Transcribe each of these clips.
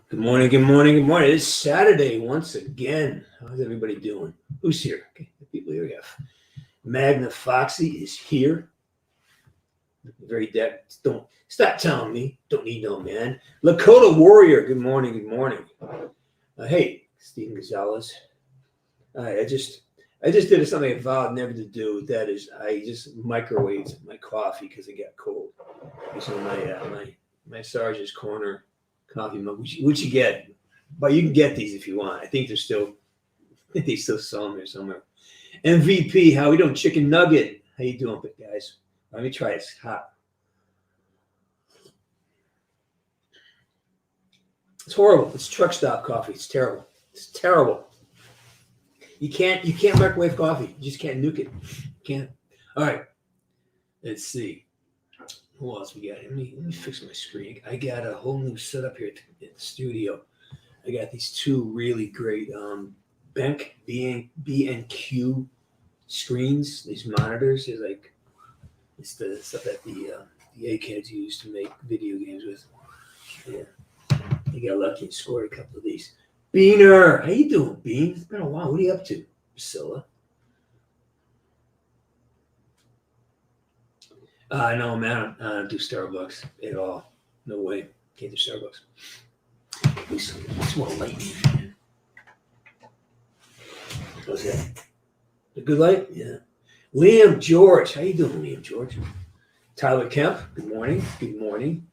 Good morning, good morning, good morning. It's Saturday once again. How's everybody doing? Who's here? Okay, the people here we have. Magna Foxy is here. Very dead. Don't stop telling me. Don't need no man. Lakota Warrior. Good morning, good morning. Hey, Stephen Gonzalez. I just did something I vowed never to do. That is, I just microwaved my coffee because it got cold. So my Sarge's Corner coffee mug, which you get, but you can get these if you want. I think they still sell them there somewhere. MVP, how we doing? Chicken Nugget, how you doing, guys? Let me try it. It's hot. It's horrible. It's truck stop coffee. It's terrible. It's terrible. You can't microwave coffee. You just can't nuke it. Can't. All right. Let's see. Who else we got? Let me fix my screen. I got a whole new setup here at the studio. I got these two really great Benk B&Q screens. These monitors is like it's the stuff that the A kids use to make video games with. Yeah, you got lucky and scored a couple of these. Beaner, how you doing, Bean? It's been a while. What are you up to, Priscilla? No, man, I don't do Starbucks at all. No way. Can't do Starbucks. It's more light. What's that? The good light? Yeah. Liam George. How you doing, Liam George? Tyler Kemp. Good morning. Good morning.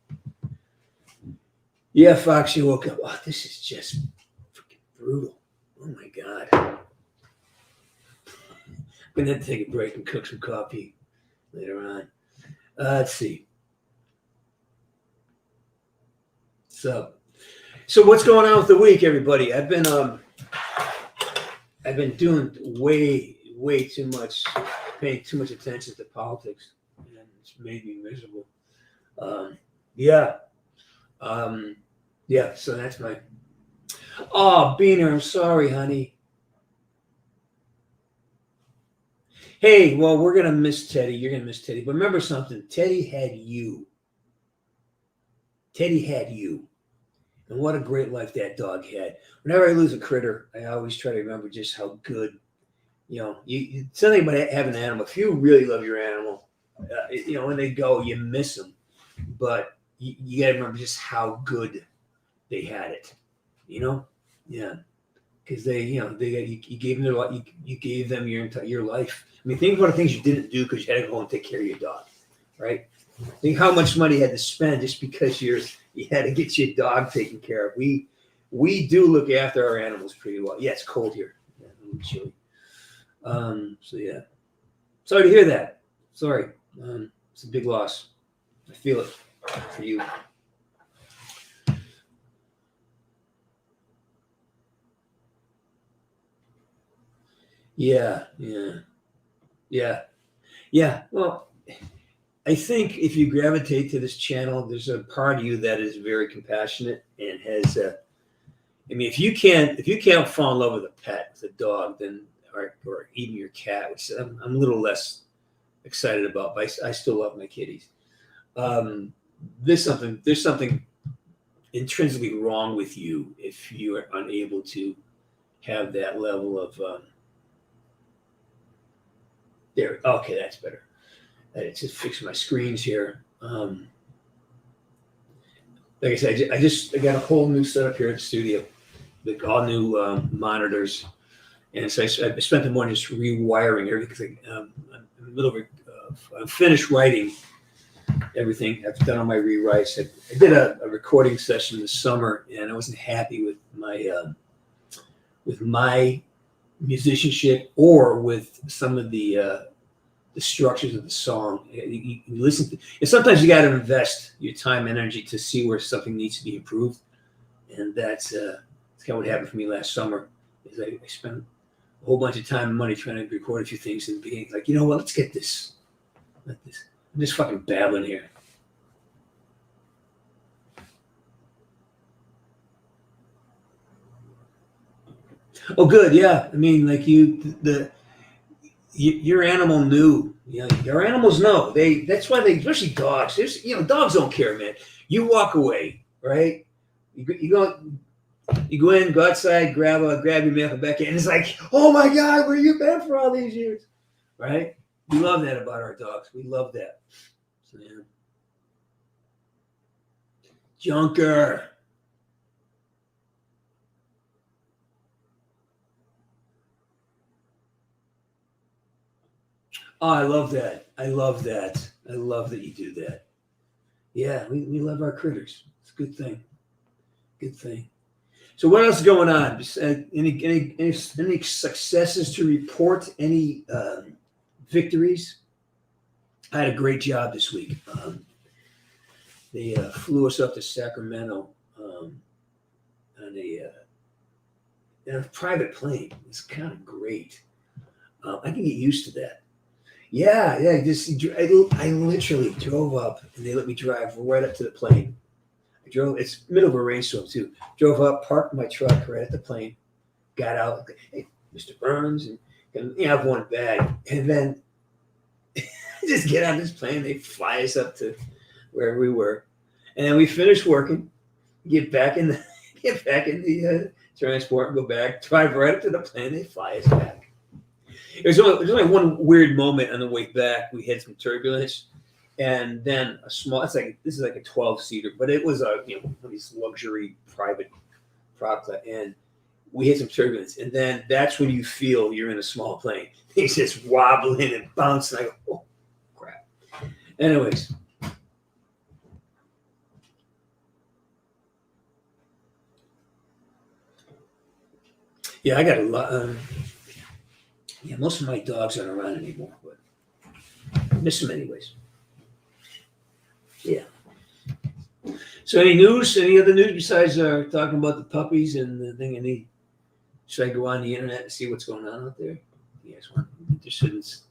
Yeah, Fox, you woke up. Oh, this is just freaking brutal. Oh, my God. I'm going to have to take a break and cook some coffee later on. Let's see. So what's going on with the week, everybody? I've been doing way too much, paying too much attention to politics, and it's made me miserable. Yeah. So that's my. Oh, Beaner, I'm sorry, honey. Hey, well, we're going to miss Teddy. You're going to miss Teddy. But remember something. Teddy had you. And what a great life that dog had. Whenever I lose a critter, I always try to remember just how good, you something about having an animal. If you really love your animal, when they go, you miss them. But you got to remember just how good they had it. Yeah. Because you gave them their life. You gave them your life. I mean, think about the things you didn't do because you had to go and take care of your dog, right? Think how much money you had to spend just because you had to get your dog taken care of. We do look after our animals pretty well. Yeah, it's cold here. Yeah, a little chilly. So yeah, sorry to hear that. Sorry, it's a big loss. I feel it for you. Yeah. Well, I think if you gravitate to this channel, there's a part of you that is very compassionate and has. If you can't fall in love with a pet, with a dog, then or even your cat, which I'm a little less excited about, but I still love my kitties. There's something intrinsically wrong with you if you are unable to have that level of. There. Okay, that's better. I just fixed my screens here. Like I said, I got a whole new setup here at the studio, like all new monitors, and so I spent the morning just rewiring everything. I'm in the middle of I'm finished writing everything. I've done all my rewrites. I did a recording session this summer, and I wasn't happy with my musicianship or with some of the the structures of the song. You listen to, and sometimes you got to invest your time and energy to see where something needs to be improved. And that's kind of what happened for me last summer. Is I spent a whole bunch of time and money trying to record a few things and being like, you know what, let's get this. I'm just fucking babbling here. Oh, good, yeah. I mean, like your animal knew. You know, your animals know. That's why they, especially dogs. Dogs don't care, man. You walk away, right? You go in, go outside, grab your mail, come back in. And it's like, oh my God, where you been for all these years, right? We love that about our dogs. We love that. So, yeah. Junker. Oh, I love that. I love that. I love that you do that. Yeah, we love our critters. It's a good thing. Good thing. So what else is going on? Just, any successes to report? Any victories? I had a great job this week. They flew us up to Sacramento on a private plane. It's kind of great. I can get used to that. Yeah. I literally drove up, and they let me drive right up to the plane. It's middle of a rainstorm too. Drove up, parked my truck right at the plane, got out. Hey, Mr. Burns, and I have one bag, and then just get on this plane. They fly us up to wherever we were, and then we finish working, get back in the transport, and go back, drive right up to the plane. They fly us back. There's only one weird moment on the way back. We had some turbulence. And then this is like a 12-seater, but it was one of these luxury private product, and we had some turbulence, and then that's when you feel you're in a small plane. It's just wobbling and bouncing. I go, oh crap. Anyways. Yeah, I got a lot. Most of my dogs aren't around anymore, but I miss them anyways. Yeah. So any news? Any other news besides talking about the puppies and the thing? Should I go on the internet and see what's going on out there? Yes, there shouldn't.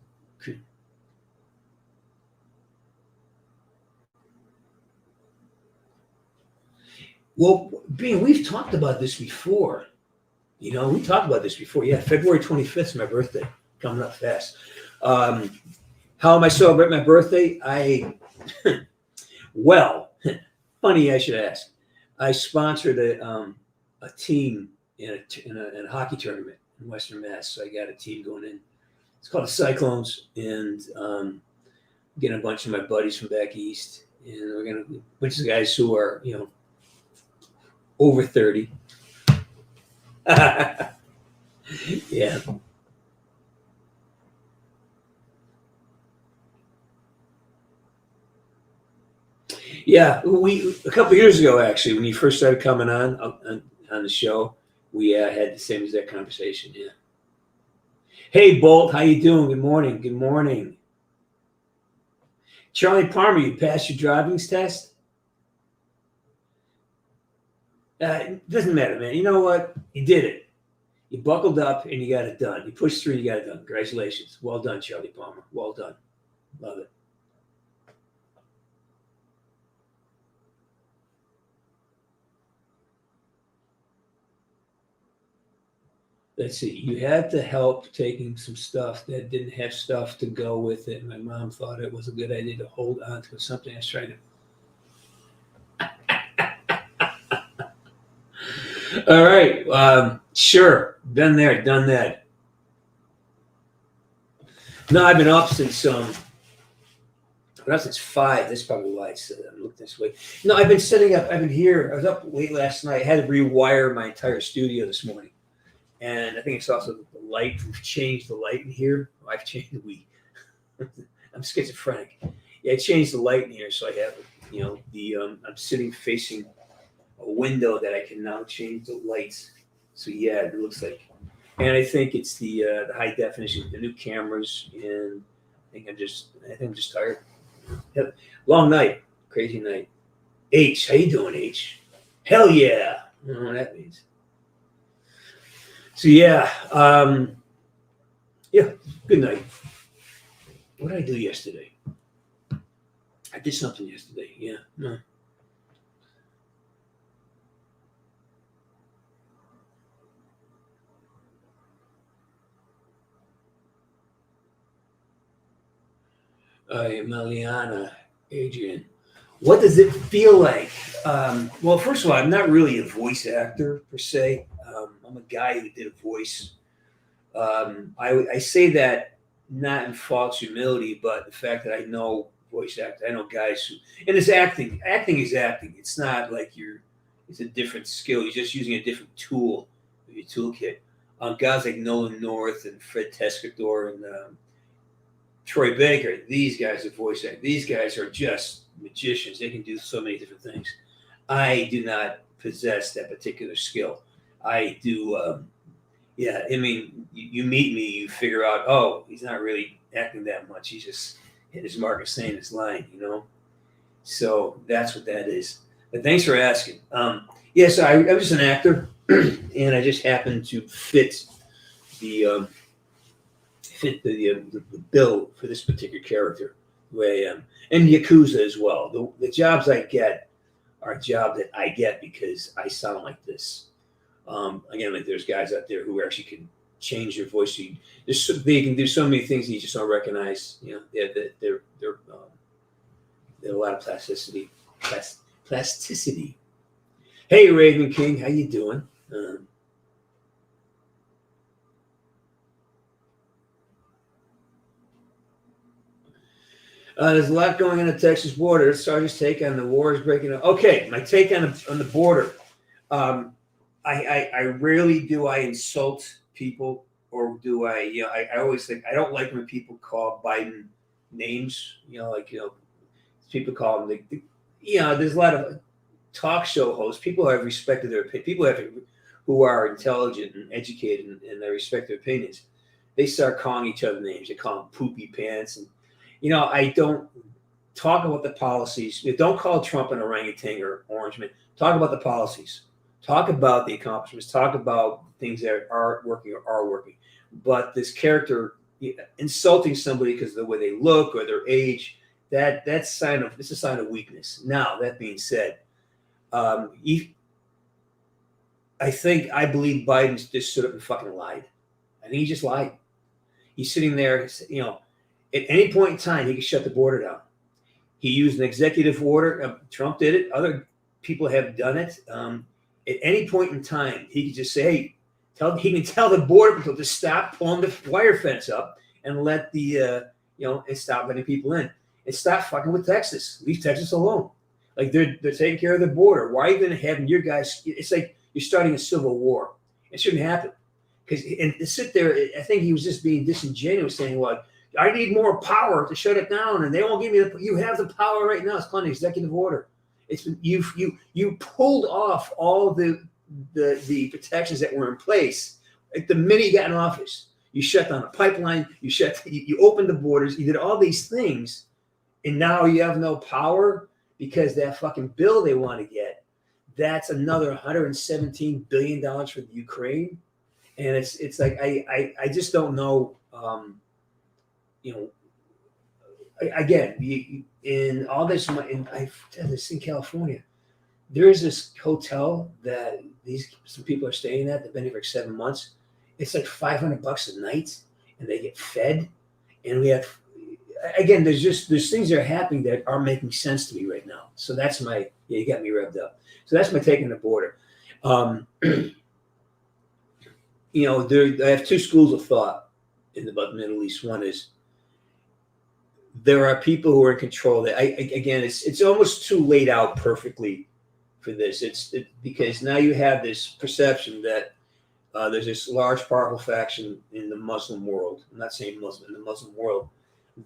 Well, we've talked about this before. We talked about this before. Yeah, February 25th is my birthday. Coming up fast. How am I celebrating my birthday? Well, funny I should ask. I sponsored a team in a hockey tournament in Western Mass. So I got a team going in. It's called the Cyclones, and getting a bunch of my buddies from back east, and we're gonna a bunch of guys who are over 30. Yeah. Yeah, we a couple of years ago, actually, when you first started coming on the show, we had the same exact conversation. Yeah. Hey, Bolt, how you doing? Good morning. Good morning. Charlie Palmer, you passed your driving test? It doesn't matter, man. You know what? You did it. You buckled up and you got it done. You pushed through and you got it done. Congratulations. Well done, Charlie Palmer. Well done. Love it. Let's see. You had to help taking some stuff that didn't have stuff to go with it. My mom thought it was a good idea to hold on to something I was trying to. All right. Sure. Been there, done that. No, I've been up since since 5. That's probably why I'm looking this way. No, I've been setting up. I've been here. I was up late last night. I had to rewire my entire studio this morning. And I think it's also the light. We've changed the light in here. I've changed I'm schizophrenic. Yeah, I changed the light in here, so I have I'm sitting facing a window that I can now change the lights. So yeah, it looks like, and I think it's the high definition, the new cameras, and think I'm just tired. Yep. Long night, crazy night. H, how you doing, H? Hell yeah. I don't know what that means. So yeah, yeah. Good night. What did I do yesterday? I did something yesterday. Yeah. No. Meliana, Adrian. What does it feel like? Well, first of all, I'm not really a voice actor per se. I'm a guy who did a voice. I say that not in false humility, but the fact that I know voice acting. I know guys who, and it's acting. Acting is acting. It's not like it's a different skill. You're just using a different tool in your toolkit. Guys like Nolan North and Fred Tescador and Troy Baker, these guys are voice actors. These guys are just magicians. They can do so many different things. I do not possess that particular skill. I do. Yeah, I mean, you meet me, you figure out, oh, he's not really acting that much. He's just hit his mark of saying his line, you know? So that's what that is. But thanks for asking. Yeah, so I'm just an actor, and I just happen to fit the the bill for this particular character, who I am, and Yakuza as well. The jobs I get are jobs that I get because I sound like this. Again, like there's guys out there who actually can change your voice. They can do so many things that you just don't recognize. You know, they're a lot of plasticity. Plasticity. Hey, Raven King, how you doing? There's a lot going on the Texas border. Sarge's take on the war is breaking up. Okay, my take on the border. I rarely do I insult people, or do I? You know, I always think I don't like when people call Biden names. You know, like people call them. There's a lot of talk show hosts. People have respected their people who are intelligent and educated and they respect their opinions. They start calling each other names. They call them poopy pants, and I don't talk about the policies. Don't call Trump an orangutan or orange man. Talk about the policies. Talk about the accomplishments. Talk about things that are working or are working. But this character insulting somebody because of the way they look or their age, it's a sign of weakness. Now, that being said, I believe Biden just stood up and fucking lied. I think he just lied. He's sitting there, at any point in time, he could shut the border down. He used an executive order. Trump did it. Other people have done it. At any point in time, he could just say, hey, he can tell the border patrol to stop pulling the wire fence up and let and stop letting people in. And stop fucking with Texas. Leave Texas alone. Like they're taking care of the border. Why are you going to have your guys? It's like you're starting a civil war. It shouldn't happen. And to sit there, I think he was just being disingenuous, saying, well, I need more power to shut it down, and they won't give me you have the power right now. It's called an executive order. It's been you pulled off all the protections that were in place. Like the minute you got in office, you shut down the pipeline, you opened the borders, you did all these things, and now you have no power because that fucking bill they want to get, that's another $117 billion for the Ukraine. And it's like I just don't know. Again, in all this, I've done this in California. There is this hotel that some people are staying at. They've been here for 7 months. It's like $500 a night, and they get fed. And we have, again, there's things that are happening that are making sense to me right now. So that's you got me revved up. So that's my take on the border. I have two schools of thought about the Middle East. One is there are people who are in control. It's almost too laid out perfectly for this. Because now you have this perception that there's this large, powerful faction in the Muslim world. I'm not saying Muslim, in the Muslim world,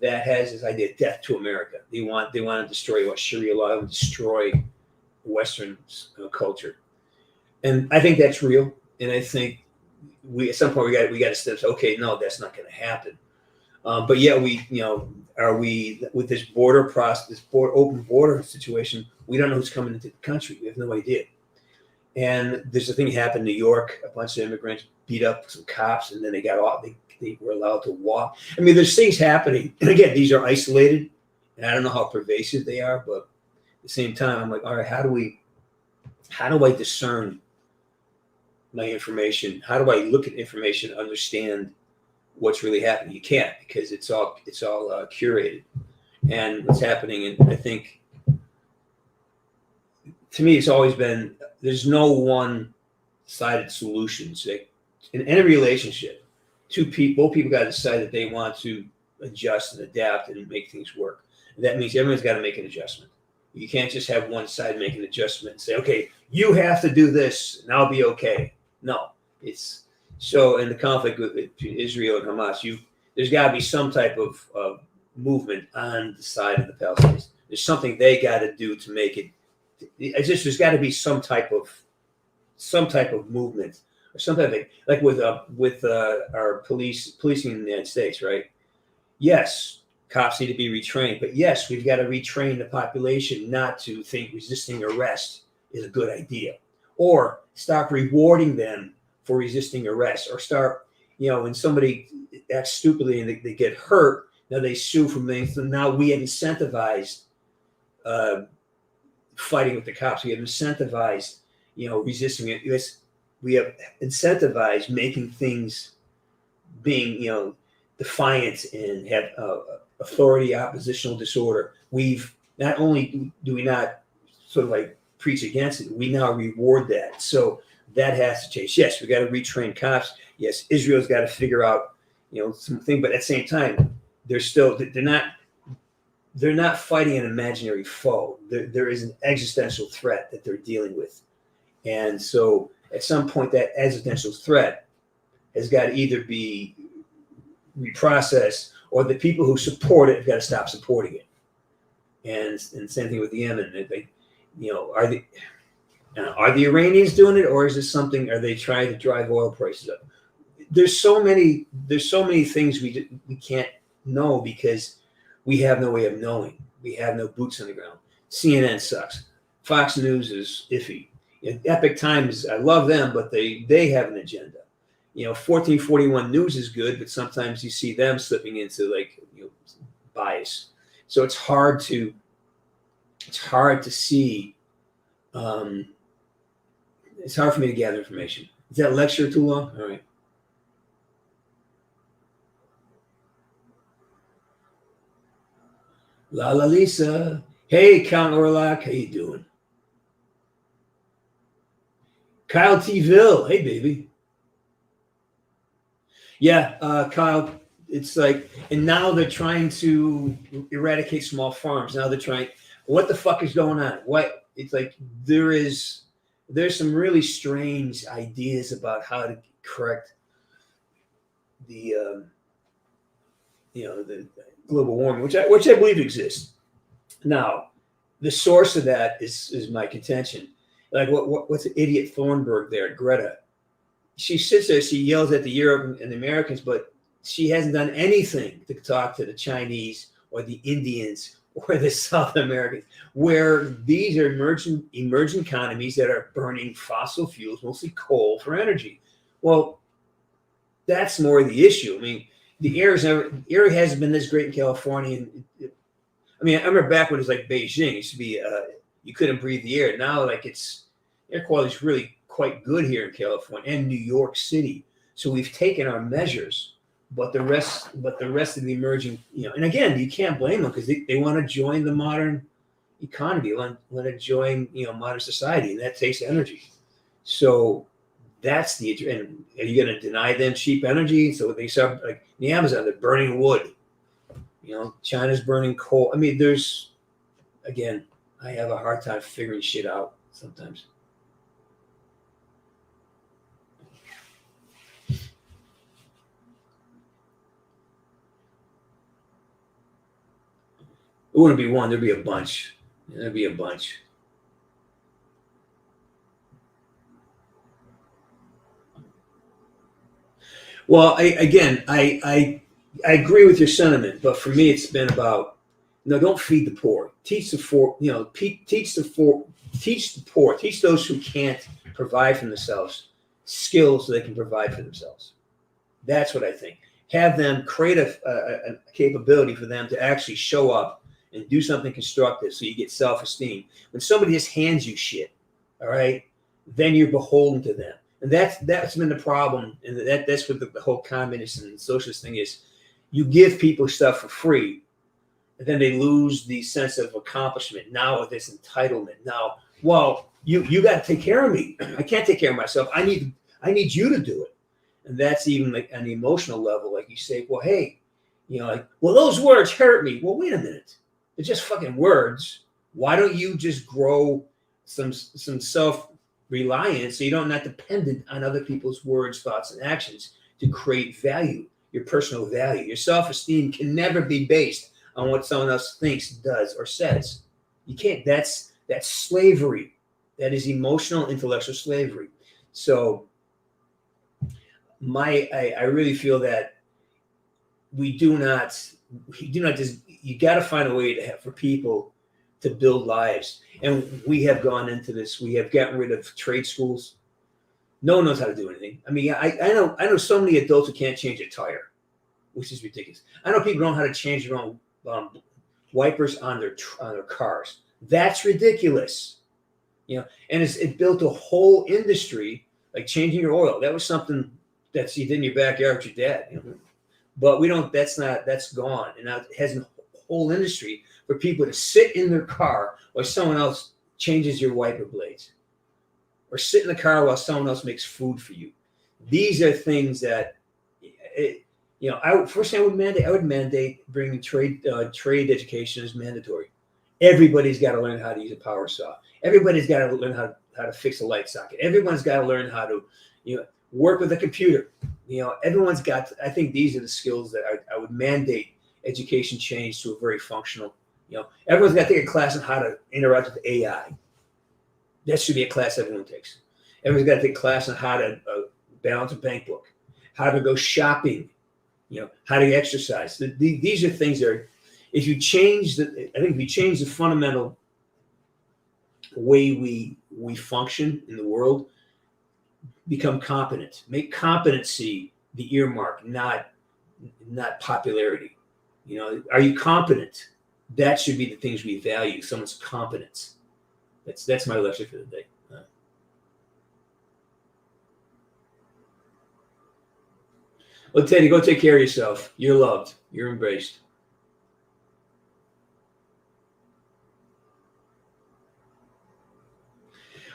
that has this idea of death to America. They want to destroy Sharia law and destroy Western culture. And I think that's real. And I think at some point we got to step. Okay, no, that's not going to happen. But yeah, are we with this border process, open border situation? We don't know who's coming into the country. We have no idea. And there's a thing happened in New York. A bunch of immigrants beat up some cops, and then they got off. They were allowed to walk. I mean, there's things happening. And again, these are isolated, and I don't know how pervasive they are. But at the same time, I'm like, all right, how do I discern my information? How do I look at information, understand what's really happening? You can't, because it's all curated. And what's happening, and I think, to me, it's always been, there's no one-sided solutions. Like, in any relationship, both people got to decide that they want to adjust and adapt and make things work. And that means everyone's got to make an adjustment. You can't just have one side make an adjustment and say, okay, you have to do this and I'll be okay. No, it's so in the conflict between Israel and Hamas, there's got to be some type of movement on the side of the Palestinians. There's something they got to do to make it. There's got to be some type of movement or something like with our policing in the United States, right? Yes, cops need to be retrained, but yes, we've got to retrain the population not to think resisting arrest is a good idea, or stop rewarding them for resisting arrest, or start, when somebody acts stupidly and they get hurt, now they sue for things. So now we have incentivized fighting with the cops. We have incentivized, resisting it. We have incentivized making things being, defiant and have authority oppositional disorder. We've not only do we not sort of like preach against it, we now reward that. So that has to change. Yes, we got to retrain cops. Yes, Israel's got to figure out, something, but at the same time, they're not fighting an imaginary foe. There is an existential threat that they're dealing with. And so at some point, that existential threat has got to either be reprocessed, or the people who support it have got to stop supporting it. And same thing with Yemen. Are the Iranians doing it, or is this something? Are they trying to drive oil prices up? There's so many things we can't know, because we have no way of knowing. We have no boots on the ground. CNN sucks. Fox News is iffy. Epic Times, I love them, but they have an agenda. 1441 News is good, but sometimes you see them slipping into bias. So it's hard to see. It's hard for me to gather information. Is that lecture too long? All right. La Lisa. Hey, Count Orlock. How you doing? Kyle T. Ville. Hey, baby. Yeah, Kyle, it's like, and now they're trying to eradicate small farms. Now they're trying, what the fuck is going on? What? It's like, there's some really strange ideas about how to correct the global warming, which I believe exists. Now, the source of that is my contention. Like, what's the idiot Thornburg there, Greta? She sits there, she yells at the Europe and the Americans, but she hasn't done anything to talk to the Chinese or the Indians or the South Americans, where these are emerging economies that are burning fossil fuels, mostly coal, for energy. Well, that's more the issue. I mean, the air hasn't been this great in California. I remember back when it was like Beijing, it used to be you couldn't breathe the air. Now, like, it's air quality is really quite good here in California and New York City. So we've taken our measures, but the rest of the emerging, and again, you can't blame them, because they want to join the modern economy, want to join, modern society, and that takes energy. So that's and are you going to deny them cheap energy? So they start, like the Amazon, they're burning wood. China's burning coal. I mean, I have a hard time figuring shit out sometimes. It wouldn't be one. There'd be a bunch. Well, I I agree with your sentiment, but for me, it's been about no. Don't feed the poor. Teach the poor. Teach those who can't provide for themselves skills so they can provide for themselves. That's what I think. Have them create a capability for them to actually show up and do something constructive so you get self-esteem. When somebody just hands you shit, all right, then you're beholden to them. And that's been the problem. And that's what the whole communist and socialist thing is. You give people stuff for free, and then they lose the sense of accomplishment. Now with this entitlement. Now, well, you got to take care of me. I can't take care of myself. I need you to do it. And that's even like on the emotional level. Like you say, well, hey, like, well, those words hurt me. Well, wait a minute. They're just fucking words. Why don't you just grow some self-reliance so you don't not dependent on other people's words, thoughts, and actions to create value, your personal value. Your self-esteem can never be based on what someone else thinks, does, or says. You can't. That's slavery. That is emotional, intellectual slavery. So I really feel that we do not just, you got to find a way for people to build lives. And we have gone into this. We have gotten rid of trade schools. No one knows how to do anything. I mean, I know so many adults who can't change a tire, which is ridiculous. I know people don't know how to change their own wipers on their cars. That's ridiculous. And it built a whole industry, like changing your oil. That was something that you did in your backyard with your dad. But we don't. That's gone. And now it has a whole industry for people to sit in their car while someone else changes your wiper blades, or sit in the car while someone else makes food for you. These are things that, first thing I would mandate bringing trade education is mandatory. Everybody's got to learn how to use a power saw. Everybody's got to learn how to fix a light socket. Everyone's got to learn how to, work with a computer. Everyone's got. I think these are the skills that I would mandate education change to a very functional. Everyone's got to take a class on how to interact with AI. That should be a class everyone takes. Everyone's got to take a class on how to balance a bank book, how to go shopping, how to exercise. These are things that are, if you change the fundamental way we function in the world, become competent. Make competency the earmark, not popularity. Are you competent? That should be the things we value. Someone's competence. That's my lecture for the day. Well, Teddy, go take care of yourself. You're loved. You're embraced.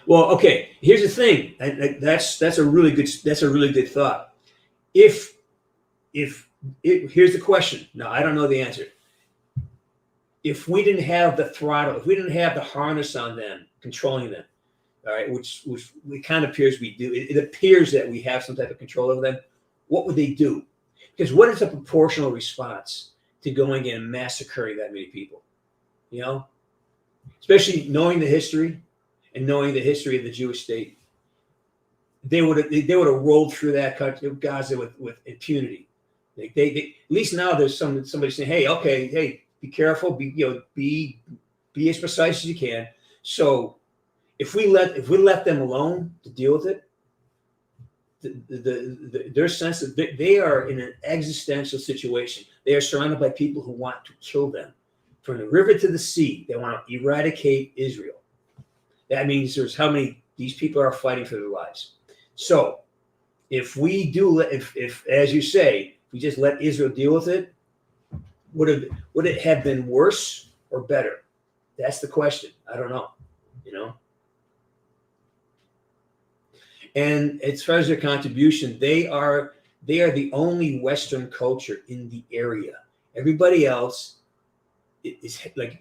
Well, okay. Here's the thing. That's a really good thought. Here's the question. Now, I don't know the answer. If we didn't have the throttle, if we didn't have the harness on them, controlling them, all right, which it kind of appears we do. It appears that we have some type of control over them. What would they do? Because what is a proportional response to going in and massacring that many people? Especially knowing the history and knowing the history of the Jewish state, they would have rolled through that country, Gaza, with impunity. They at least now there's somebody saying, hey, be careful, be as precise as you can. So if we let them alone to deal with it, their sense of they are in an existential situation. They are surrounded by people who want to kill them. From the river to the sea, they want to eradicate Israel. That means there's how many these people are fighting for their lives. So if we do, if as you say, we just let Israel deal with it, would it have been worse or better? That's the question. I don't know. And as far as their contribution, they are the only Western culture in the area. Everybody else is like.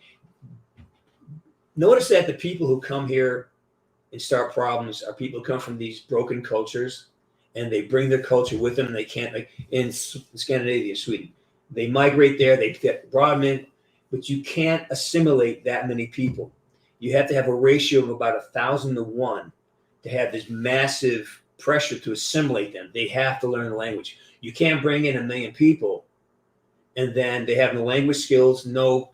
Notice that the people who come here and start problems are people who come from these broken cultures, and they bring their culture with them. And they can't, like in Scandinavia, Sweden, they migrate there. They get brought in, but you can't assimilate that many people. You have to have a ratio of about 1,000 to 1 to have this massive pressure to assimilate them. They have to learn the language. You can't bring in 1 million people and then they have no language skills, no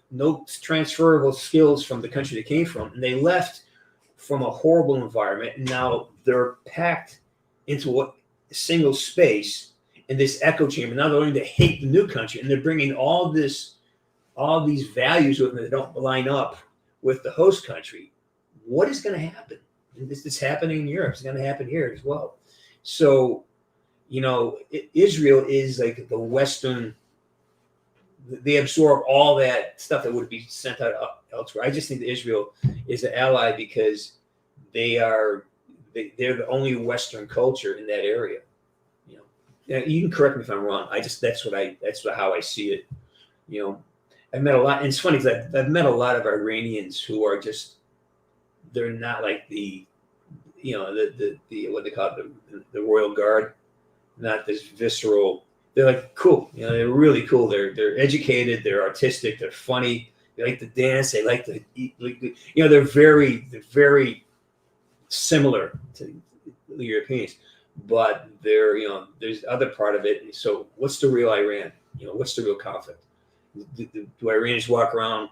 transferable skills from the country they came from, and they left from a horrible environment, and now they're packed into what a single space in this echo chamber. Now they're learning to hate the new country, and they're bringing all these values with them that don't line up with the host country. What is going to happen? And this is happening in Europe. It's going to happen here as well. So, Israel is like the Western. They absorb all that stuff that would be sent out elsewhere. I just think that Israel is an ally because they're the only Western culture in that area. You can correct me if I'm wrong. That's how I see it. I've met a lot, and it's funny because I've met a lot of Iranians who are just, they're not like the what they call it, the Royal Guard, not this visceral. They're like cool, they're really cool. They're educated, they're artistic, they're funny, they like to dance, they like to eat. They're very similar to the Europeans, but there's other part of it. So what's the real Iran? What's the real conflict? Do Iranians walk around,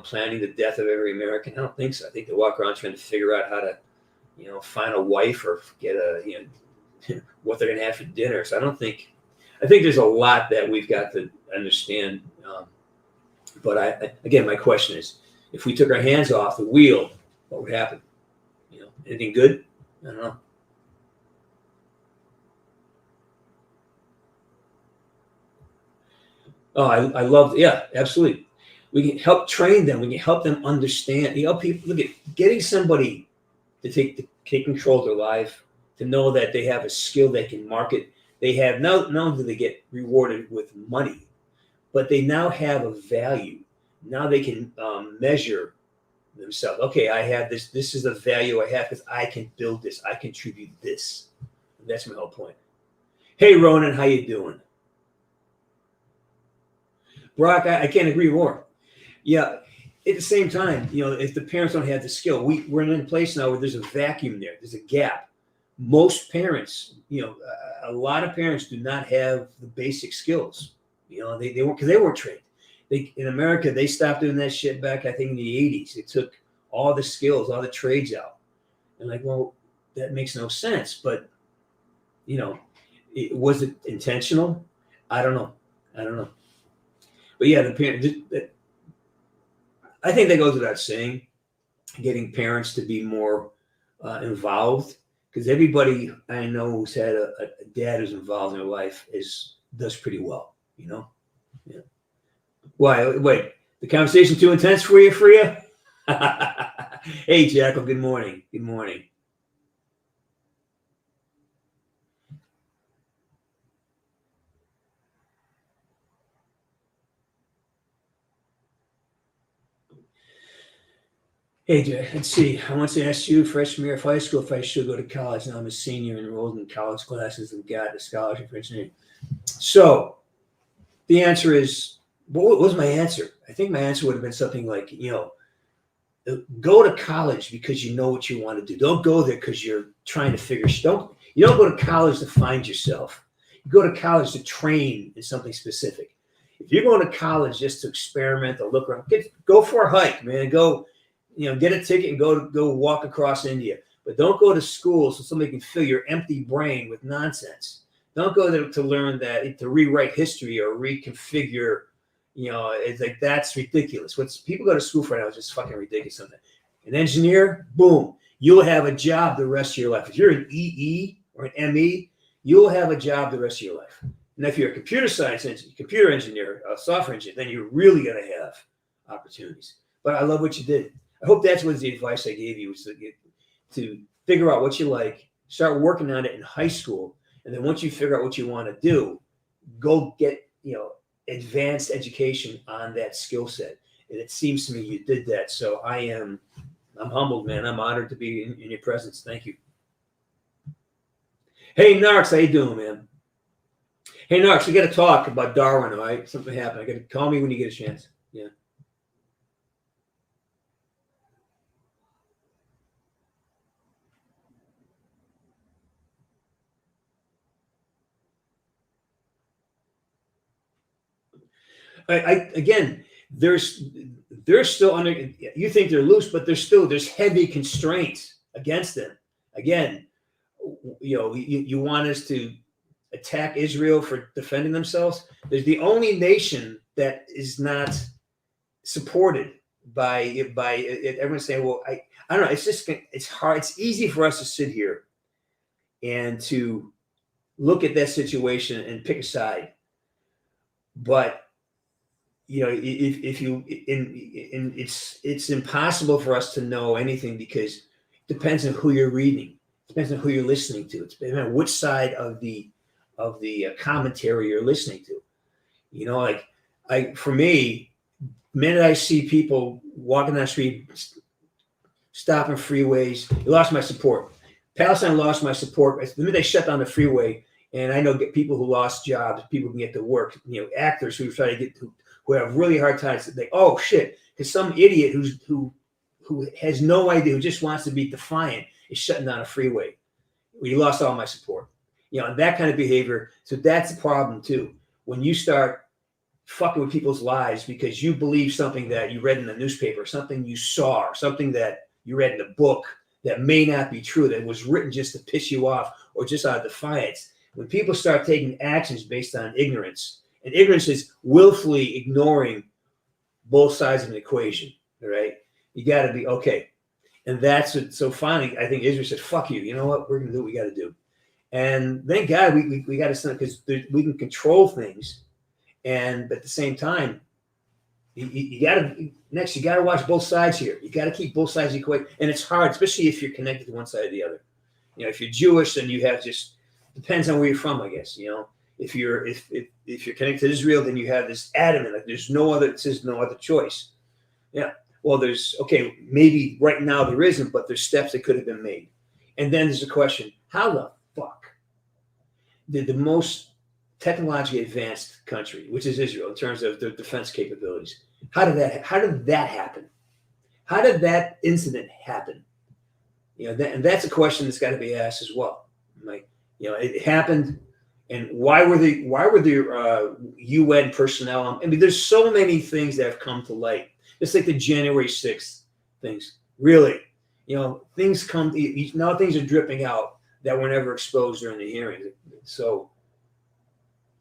planning the death of every American? I don't think so. I think they walk around trying to figure out how to, find a wife or get what they're going to have for dinner. So I think there's a lot that we've got to understand. But again, my question is, if we took our hands off the wheel, what would happen? Anything good? I don't know. Oh, I love, yeah, absolutely. We can help train them. We can help them understand. People look at getting somebody to take control of their life, to know that they have a skill they can market. They have not only do they get rewarded with money, but they now have a value. Now they can measure themselves. Okay, I have this. This is the value I have because I can build this. I contribute this. That's my whole point. Hey, Ronan, how you doing? Brock, I can't agree more. Yeah, at the same time, if the parents don't have the skill, we're in a place now where there's a vacuum there. There's a gap. Most parents, a lot of parents do not have the basic skills. They weren't, because they weren't trained. In America, they stopped doing that shit back, I think, in the 80s. It took all the skills, all the trades out. And well, that makes no sense. But, was it intentional? I don't know. But yeah, the parent. I think that goes without saying, getting parents to be more involved, because everybody I know who's had a dad who's involved in their life does pretty well. Yeah. Why? Wait, the conversation too intense for you, Freya? Hey, Jackal. Good morning. Good morning. Hey, Jack, let's see. I once asked you, freshman year of high school, if I should go to college. Now I'm a senior enrolled in college classes and got a scholarship for engineering. So the answer is, what was my answer? I think my answer would have been something like, go to college because you know what you want to do. Don't go there because you're trying to you don't go to college to find yourself. You go to college to train in something specific. If you're going to college just to experiment or look around, go for a hike, man. Go, get a ticket and go walk across India. But don't go to school so somebody can fill your empty brain with nonsense. Don't go there to learn to rewrite history or reconfigure. It's like, that's ridiculous. What people go to school for now is just fucking ridiculous. Something. An engineer, boom, you'll have a job the rest of your life. If you're an EE or an ME, you'll have a job the rest of your life. And if you're a computer engineer, a software engineer, then you're really going to have opportunities. But I love what you did. I hope that's what the advice I gave you was to figure out what you like, start working on it in high school, and then once you figure out what you want to do, go get advanced education on that skill set. And it seems to me you did that. So I'm humbled, man. I'm honored to be in your presence. Thank you. Hey, Narks, how you doing, man? Hey, Narks, we got to talk about Darwin, all right? Something happened. I got to call me when you get a chance. Yeah. Again, they're still under. You think they're loose, but there's heavy constraints against them. Again, you want us to attack Israel for defending themselves. There's the only nation that is not supported by everyone saying, well, I don't know. It's hard. It's easy for us to sit here and to look at that situation and pick a side, but if you it's impossible for us to know anything because it depends on who you're reading. It depends on who you're listening to. It depends on which side of the commentary you're listening to. For me, the minute I see people walking down the street, stopping freeways, they lost my support. Palestine lost my support. The minute they shut down the freeway, and I know people who lost jobs, people can get to work, actors who try to get to, who have really hard times. They, oh shit, because some idiot who has no idea, who just wants to be defiant, is shutting down a freeway. Well, you lost all my support. That kind of behavior. So that's the problem too. When you start fucking with people's lives because you believe something that you read in the newspaper, something you saw, or something that you read in a book that may not be true, that was written just to piss you off or just out of defiance. When people start taking actions based on ignorance, and ignorance is willfully ignoring both sides of an equation, all right? You got to be okay. And that's it. So finally, I think Israel said, fuck you. You know what? We're going to do what we got to do. And thank God we got to send, because we can control things. And at the same time, you got to watch both sides here. You got to keep both sides equate. And it's hard, especially if you're connected to one side or the other. If you're Jewish, then you have depends on where you're from, I guess. If you're connected to Israel, then you have this adamant, like there's no other choice. Yeah. Well, maybe right now there isn't, but there's steps that could have been made. And then there's a question, how the fuck did the most technologically advanced country, which is Israel, in terms of their defense capabilities, how did that happen? How did that incident happen? And that's a question that's got to be asked as well. It happened. And why were the UN personnel? I mean, there's so many things that have come to light. It's like the January 6th things. Really, things come. Now things are dripping out that were never exposed during the hearings. So,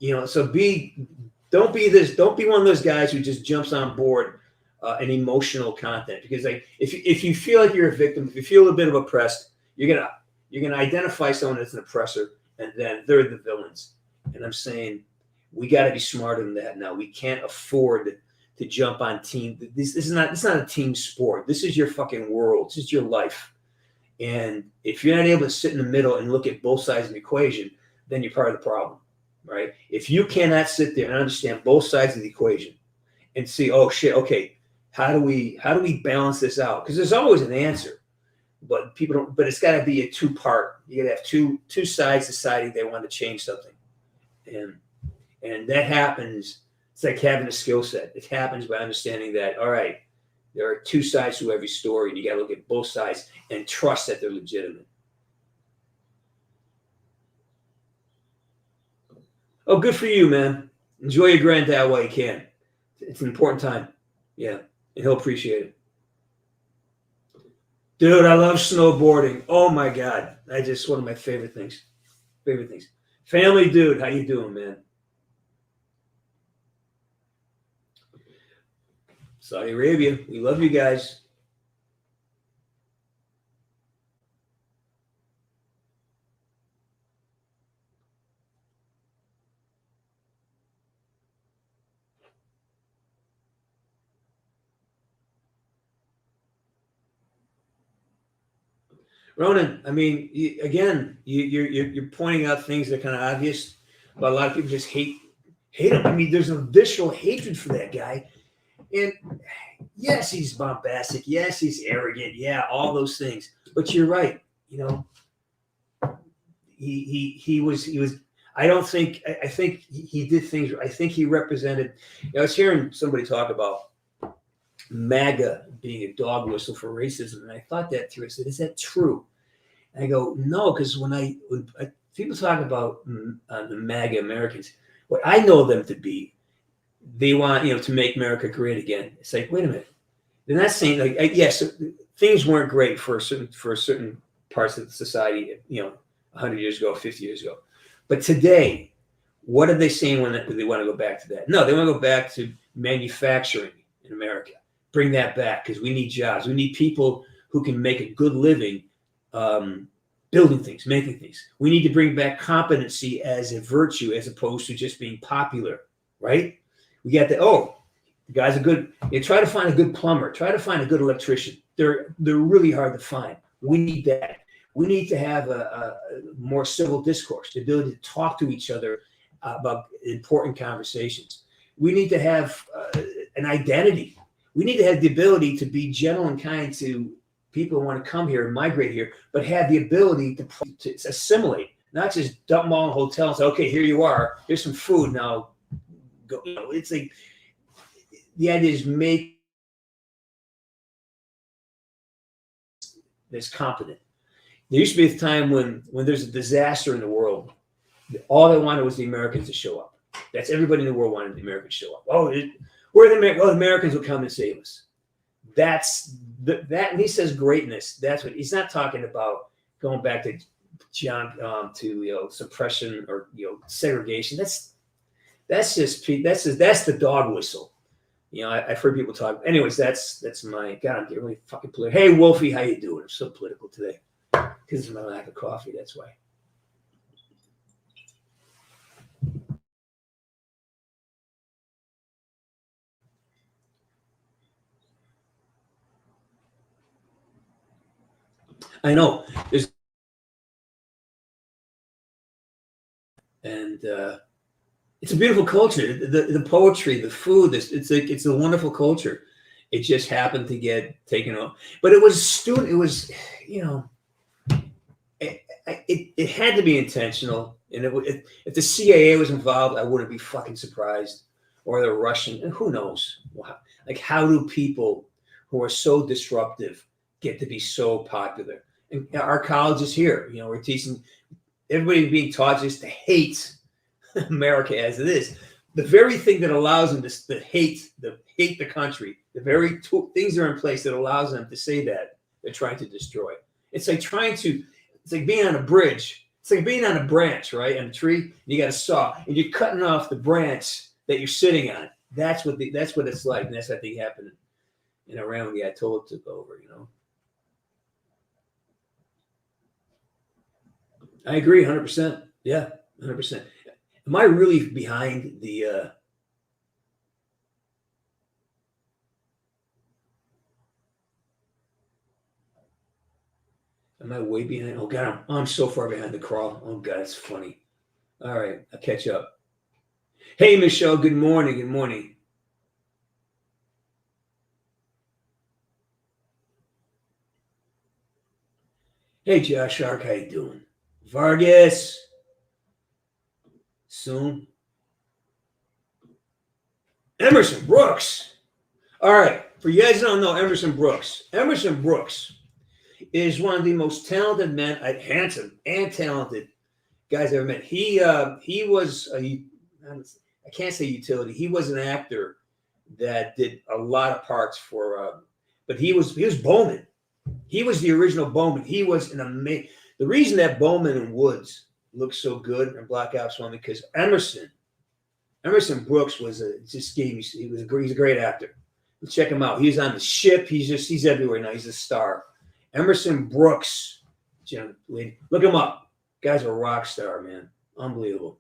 don't be one of those guys who just jumps on board an emotional content, because if you feel like you're a victim, if you feel a bit of oppressed, you're gonna identify someone that's an oppressor. And then they're the villains. And I'm saying we got to be smarter than that now. We can't afford to jump on team. This is not a team sport. This is your fucking world. This is your life. And if you're not able to sit in the middle and look at both sides of the equation, then you're part of the problem, right? If you cannot sit there and understand both sides of the equation and see, oh shit, okay, how do we balance this out? Because there's always an answer. But people don't. But it's got to be a two-part. You got to have two sides deciding they want to change something, and that happens. It's like having a skill set. It happens by understanding that. All right, there are two sides to every story, and you got to look at both sides and trust that they're legitimate. Oh, good for you, man. Enjoy your granddad while you can. It's an important time. Yeah, and he'll appreciate it. Dude, I love snowboarding. Oh my God. One of my favorite things. Family dude, how you doing, man? Saudi Arabia, we love you guys. Ronan, I mean, you're pointing out things that are kind of obvious, but a lot of people just hate him. I mean, there's a visceral hatred for that guy. And yes, he's bombastic. Yes, he's arrogant. Yeah, all those things. But you're right. He was. I think he did things. I think he represented. I was hearing somebody talk about MAGA being a dog whistle for racism, and I thought that through. I said, "Is that true?" And I go, "No," because when people talk about the MAGA Americans, what I know them to be, they want, to make America great again. It's like, wait a minute. They're not saying like, yes, things weren't great for certain parts of society, 100 years ago, 50 years ago. But today, what are they saying when they want to go back to that? No, they want to go back to manufacturing in America. Bring that back because we need jobs. We need people who can make a good living building things, making things. We need to bring back competency as a virtue as opposed to just being popular, right? We got the guy's a good. You try to find a good plumber. Try to find a good electrician. They're really hard to find. We need that. We need to have a more civil discourse, the ability to talk to each other about important conversations. We need to have an identity. We need to have the ability to be gentle and kind to people who want to come here and migrate here, but have the ability to assimilate, not just dump them all in hotels. Say, okay, here you are. Here's some food. Now go. It's like the idea is make this competent. There used to be a time when there's a disaster in the world, all they wanted was the Americans to show up. That's everybody in the world wanted the Americans to show up. The Americans will come and save us. That's that. And he says greatness. That's what he's not talking about. Going back to suppression or segregation. That's the dog whistle. I've heard people talk. Anyways, that's my God. I'm getting really fucking political. Hey, Wolfie, how you doing? I'm so political today because of my lack of coffee. That's why. I know. It's a beautiful culture. The poetry, the food. It's a wonderful culture. It just happened to get taken off. But it was It was it had to be intentional. And if the CIA was involved, I wouldn't be fucking surprised. Or the Russian, and who knows? Like, how do people who are so disruptive get to be so popular? And our colleges here, we're teaching everybody being taught just to hate America as it is. The very thing that allows them to hate the country, the very things that are in place that allows them to say that, they're trying to destroy. It's like being on a bridge. It's like being on a branch, right? On a tree, and you got a saw, and you're cutting off the branch that you're sitting on. That's what it's like, and that's what I think happened in Iran when the Ayatollah took over. I agree, 100%. Yeah, 100%. Am I really behind the? Am I way behind? Oh God, I'm so far behind the crawl. Oh God, it's funny. All right, I'll catch up. Hey, Michelle. Good morning. Good morning. Hey, Josh Shark, how you doing? Vargas. Soon. Emerson Brooks. All right, for you guys who don't know Emerson Brooks. Emerson Brooks is one of the most talented men, handsome and talented guys I ever met. He was I can't say utility. He was an actor that did a lot of parts for, but he was Bowman. He was the original Bowman. He was an amazing. The reason that Bowman and Woods look so good in Black Ops 1 because Emerson Brooks he's a great actor. Check him out. He's on the ship. He's everywhere now. He's a star. Emerson Brooks, look him up. Guy's a rock star, man. Unbelievable.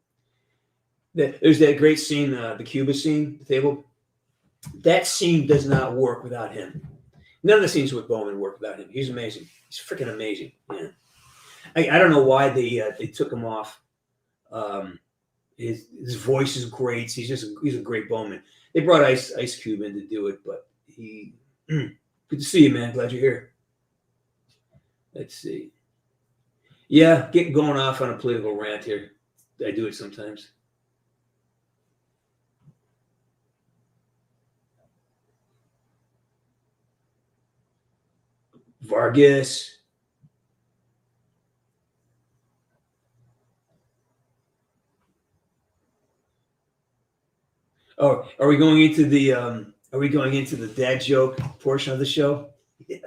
There's that great scene, the Cuba scene, the table. That scene does not work without him. None of the scenes with Bowman work without him. He's amazing. He's freaking amazing. Yeah. I don't know why they took him off. His voice is great. He's a great Bowman. They brought Ice Cube in to do it, but good to see you, man. Glad you're here. Let's see. Yeah, getting going off on a political rant here. I do it sometimes. Vargas. Oh, are we going into the dad joke portion of the show? Yeah.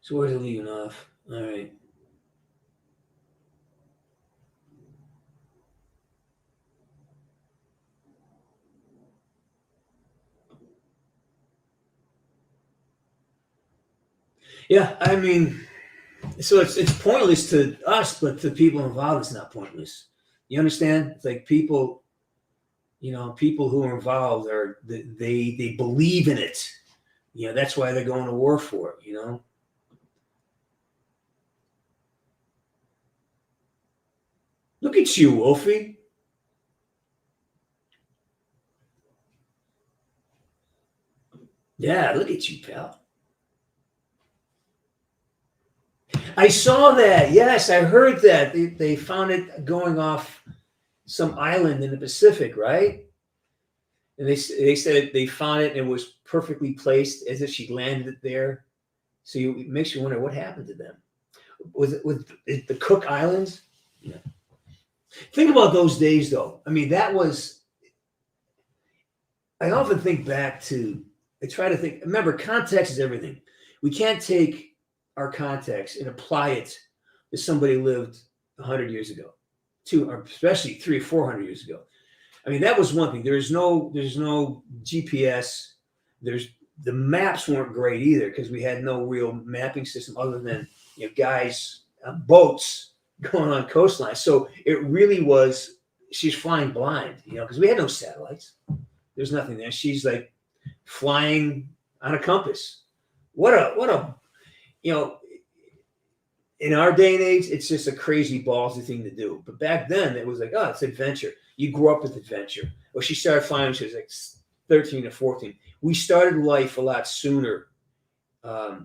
So where's it leaving off? All right. Yeah, I mean, so it's pointless to us, but to people involved, it's not pointless. You understand? It's like people, people who are involved they believe in it. That's why they're going to war for it. Look at you, Wolfie. Yeah, look at you, pal. I saw that. Yes, I heard that. They found it going off some island in the Pacific, right? And they said they found it and it was perfectly placed as if she landed it there. So it makes you wonder what happened to them. Was it with the Cook Islands? Yeah. Think about those days, though. I mean, that was. I often think back to. I try to think. Remember, context is everything. We can't take our context and apply it to somebody who lived 100 years ago, or especially 300 or 400 years ago. I mean, that was one thing. There's no GPS. The maps weren't great either because we had no real mapping system other than guys on boats going on coastlines. So it really was she's flying blind, because we had no satellites. There's nothing there. She's like flying on a compass. What a you know in our day and age, it's just a crazy ballsy thing to do. But back then, it was like, oh, it's adventure. You grew up with adventure. Well, she started flying when she was like 13 or 14. We started life a lot sooner, a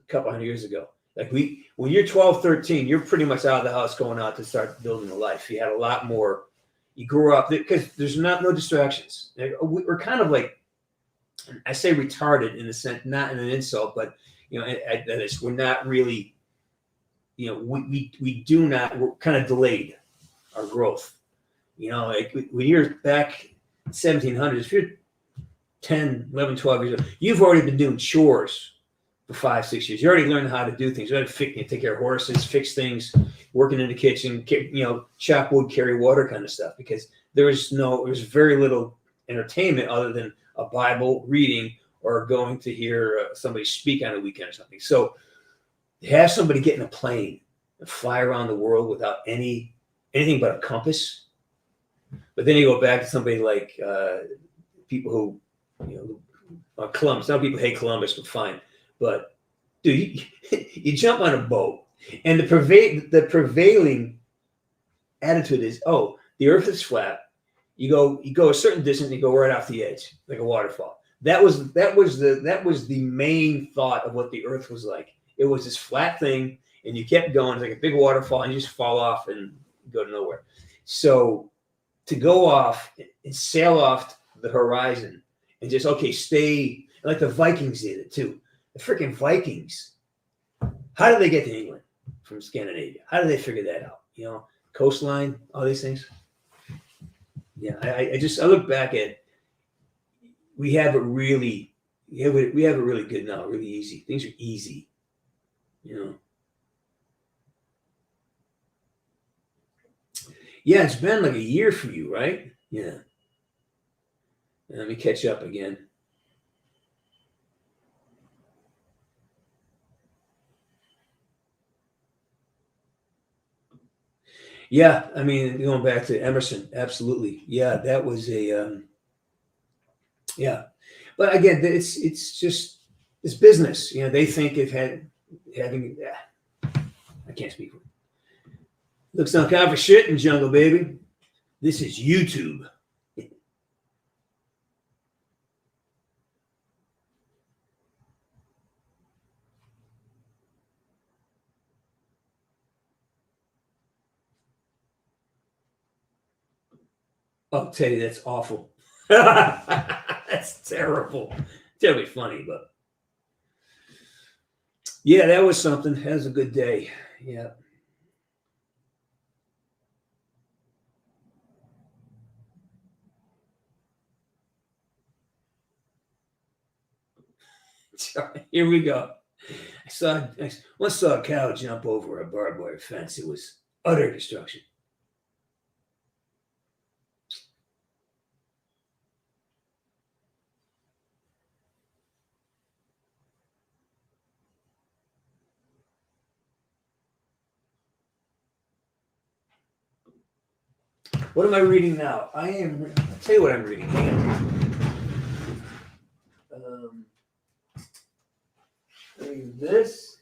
couple hundred years ago. Like when you're 12, 13, you're pretty much out of the house going out to start building a life. You had a lot more. You grew up because there's no distractions. We're kind of like, I say retarded in the sense, not in an insult, but we're not really. We do not. We're kind of delayed our growth. Like when you're back 1700s, if you're 10, 11, 12 years old, you've already been doing chores for 5, 6 years. You already learned how to do things. You already take care of horses, fix things, working in the kitchen, chop wood, carry water kind of stuff. Because there's very little entertainment other than a Bible reading or going to hear somebody speak on a weekend or something. So have somebody get in a plane and fly around the world without anything but a compass. But then you go back to somebody like people who, Columbus. Some people hate Columbus, but fine. But dude, you jump on a boat, and the prevailing attitude is, oh, the Earth is flat. You go a certain distance, and you go right off the edge, like a waterfall. That was the main thought of what the Earth was like. It was this flat thing, and you kept going. It's like a big waterfall, and you just fall off and go to nowhere. So to go off and sail off the horizon and just stay like the Vikings did it too. The freaking Vikings. How did they get to England from Scandinavia? How did they figure that out? Coastline, all these things. Yeah, I look back at we have it really good now, really easy. Things are easy. Yeah, it's been like a year for you, right? Yeah. Let me catch up again. Yeah, I mean, going back to Emerson, absolutely. Yeah, that was yeah. But again, it's just it's business. They think of having. I can't speak for it. Looks like kind of shit in jungle, baby. This is YouTube. I'll tell you, that's awful. That's terrible. Terribly funny, but Yeah, that was something. That was a good day. Yeah. Here we go. I once saw a cow jump over a barbed wire fence. It was utter destruction. What am I reading now? I'll tell you what I'm reading. Um, reading this.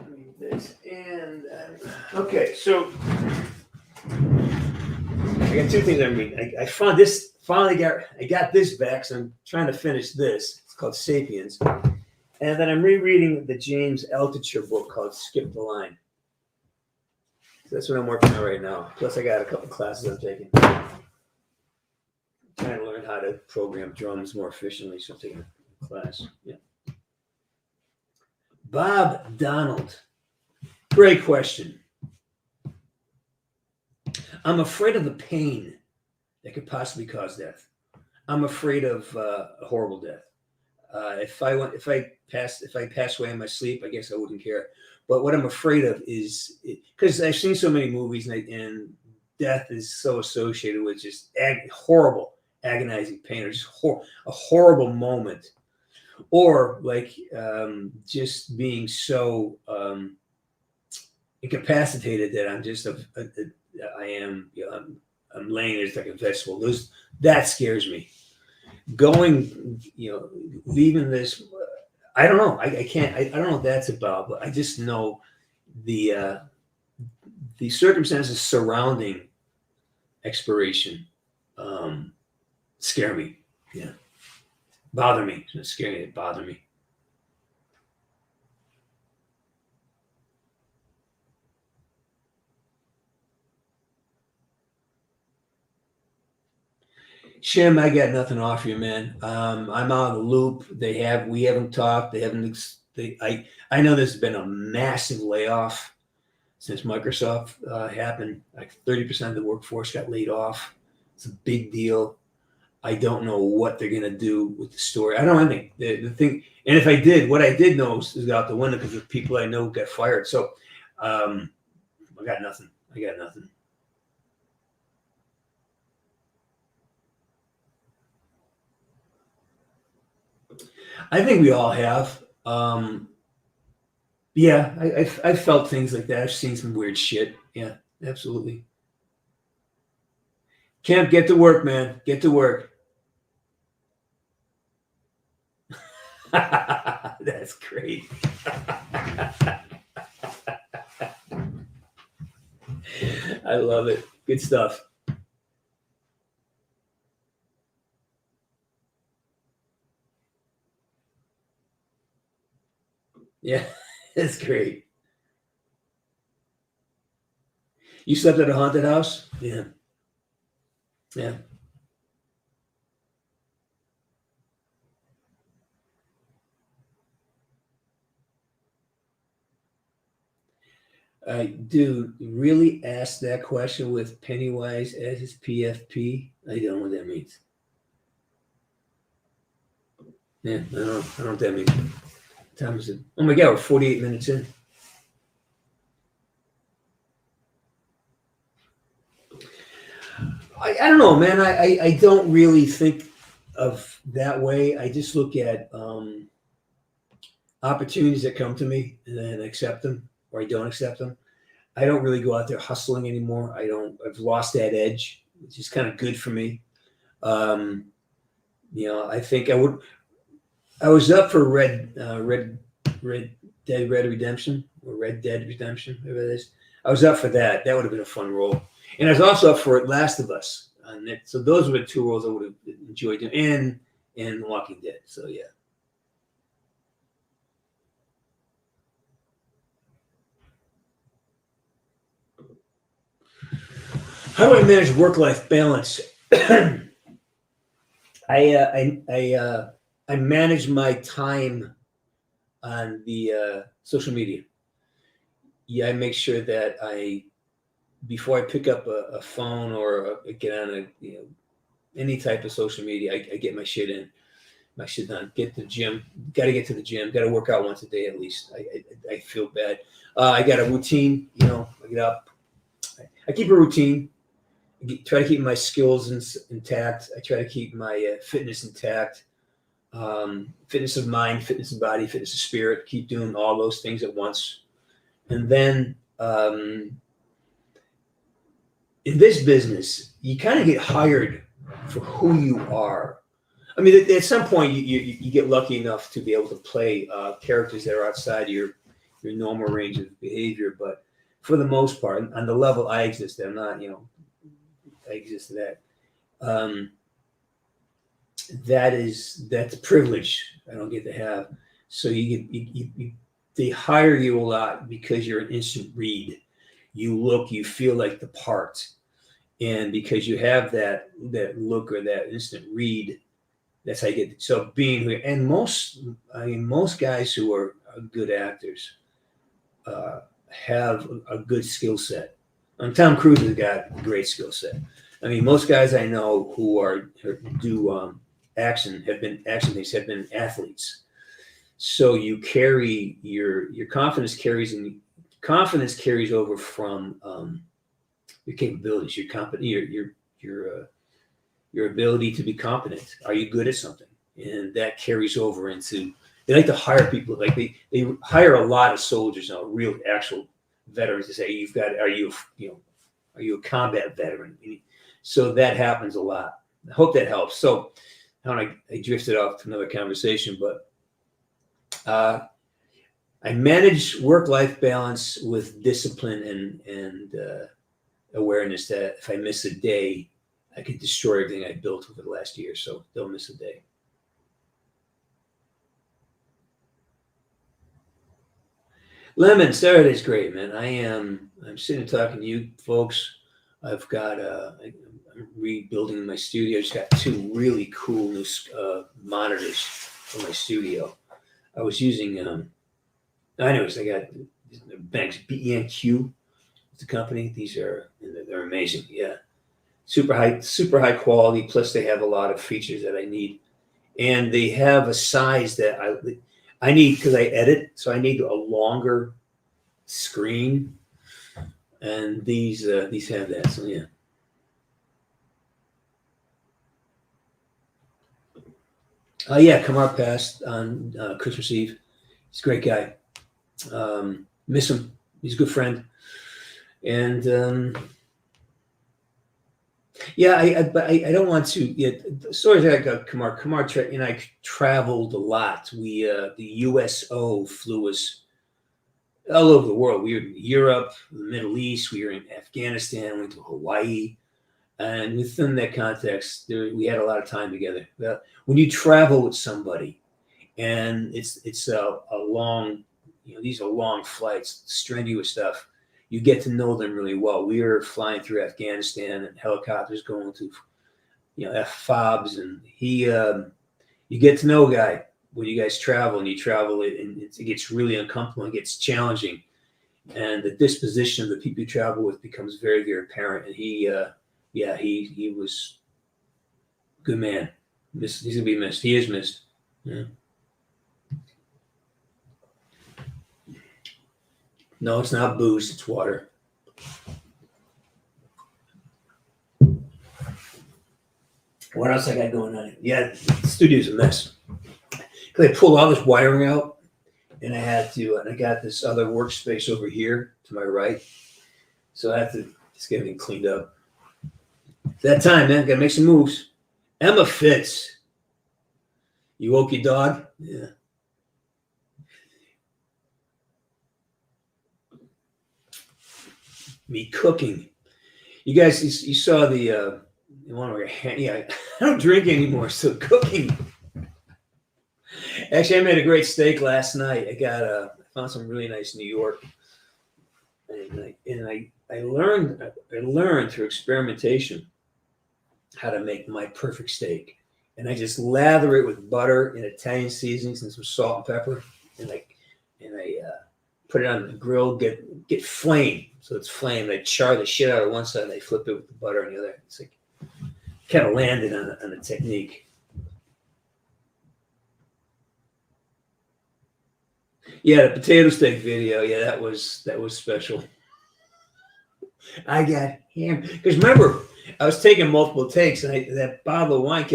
Read this. And, okay, so I got two things I'm reading. I found this, I got this back, so I'm trying to finish this. It's called Sapiens. And then I'm rereading the James Altucher book called Skip the Line. So that's what I'm working on right now. Plus, I got a couple classes I'm taking. Trying to learn how to program drums more efficiently, so I'm taking a class. Yeah. Bob Donald. Great question. I'm afraid of the pain that could possibly cause death. I'm afraid of a horrible death. If I pass away in my sleep, I guess I wouldn't care. But what I'm afraid of is because I've seen so many movies and death is so associated with just horrible, agonizing pain, or just a horrible moment, or like just being so incapacitated that I'm just I'm laying there like a vegetable. That scares me. Going, leaving this. I don't know. I can't. I don't know what that's about, but I just know the circumstances surrounding expiration scare me. Yeah, bother me. It's not scary. It bother me. Shim, I got nothing off you, man. I'm out of the loop. We haven't talked. They haven't. I know there's been a massive layoff since Microsoft happened. Like 30% of the workforce got laid off. It's a big deal. I don't know what they're gonna do with the story. I don't know anything. The thing, and if I did, what I did know is out the window because the people I know got fired. So I got nothing. I got nothing. I think we all have. Yeah, I've felt things like that. I've seen some weird shit. Yeah, absolutely. Kemp, get to work, man. Get to work. That's great. I love it. Good stuff. Yeah, that's great. You slept at a haunted house? Yeah. Yeah. Dude, really ask that question with Pennywise as his PFP? I don't know what that means. Yeah, I don't know what that means. What time is it? Oh my God, we're 48 minutes in. I don't know, man. I don't really think of that way. I just look at opportunities that come to me and then accept them or I don't accept them. I don't really go out there hustling anymore. I've lost that edge, which is kind of good for me. Um, I think I was up for Red Dead Redemption or Red Dead Redemption, whatever it is. I was up for that. That would have been a fun role. And I was also up for Last of Us. So those were the two roles I would have enjoyed doing, and Walking Dead. So yeah. How do I manage work-life balance? I I manage my time on the social media. Yeah, I make sure that before I pick up a phone or get on any type of social media, I get my shit done. Get to the gym. Got to get to the gym. Got to work out once a day at least. I feel bad. I got a routine. I get up. I keep a routine. Try to keep my skills intact. I try to keep my fitness intact. Fitness of mind, fitness of body, fitness of spirit. Keep doing all those things at once. And then in this business, you kind of get hired for who you are. I mean, at some point, you get lucky enough to be able to play characters that are outside your normal range of behavior. But for the most part, on the level I exist, I'm not, I exist to that. That's a privilege I don't get to have. So they hire you a lot because you're an instant read. You feel like the part, and because you have that look or that instant read, that's how you get. So being here, and most guys who are good actors have a good skill set. And Tom Cruise has got a great skill set. I mean, most guys I know who do action have been athletes. So you carry your confidence carries over from your capabilities, your ability to be competent. Are you good at something? And that carries over into. They like to hire people. Like they hire a lot of soldiers now, real actual veterans, to say, are you a combat veteran? So that happens a lot. I hope that helps. So I drifted off to another conversation, but I manage work-life balance with discipline and awareness that if I miss a day, I could destroy everything I built over the last year. So don't miss a day. Lemons, there it is. Great, man. I'm sitting and talking to you folks. I've got I'm rebuilding my studio. I just got two really cool new monitors for my studio. I was using anyways, I got Banks BENQ. It's the company. They're amazing. Yeah. Super high quality. Plus they have a lot of features that I need. And they have a size that I need because I edit, so I need a longer screen, and these have that. So yeah. Yeah, Kamar passed on Christmas Eve. He's a great guy. Miss him. He's a good friend, and yeah, but I don't want to. Yeah, the stories I got Kamar and I traveled a lot. The USO flew us all over the world. We were in Europe, the Middle East. We were in Afghanistan. Went to Hawaii, and within that context, we had a lot of time together. When you travel with somebody, and it's a long, these are long flights, strenuous stuff. You get to know them really well. We were flying through Afghanistan and helicopters going to, FOBs, and you get to know a guy when you guys travel, and it gets really uncomfortable and gets challenging, and the disposition of the people you travel with becomes very, very apparent. And he was a good man. He's gonna be missed. He is missed. Yeah. No, it's not booze. It's water. What else I got going on? Yeah, the studio's a mess. Because I pulled all this wiring out, and I got this other workspace over here to my right. So I have to just get everything cleaned up. It's that time, man. Got to make some moves. Emma Fitz. You woke your dog? Yeah. Me cooking. You guys, you saw the one where I don't drink anymore, so cooking. Actually, I made a great steak last night. I found some really nice New York, and I learned through experimentation how to make my perfect steak. and I just lather it with butter and Italian seasonings and some salt and pepper, and I put it on the grill, get flame, so it's flame. I char the shit out of one side, and I flip it with the butter on the other. It's like kind of landed on a technique. Yeah, the potato steak video. Yeah, that was special. I got hammered because remember, I was taking multiple takes, and that bottle of wine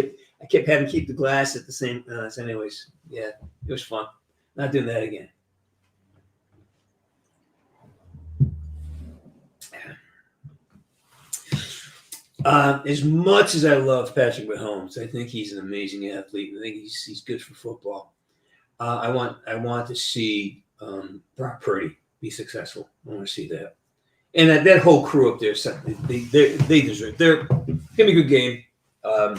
I kept having to keep the glass at the same. So anyways, yeah, it was fun. Not doing that again. As much as I love Patrick Mahomes, I think he's an amazing athlete. I think he's good for football. I want to see Brock Purdy be successful. I want to see that, and that whole crew up there. They deserve. They're gonna be a good game. I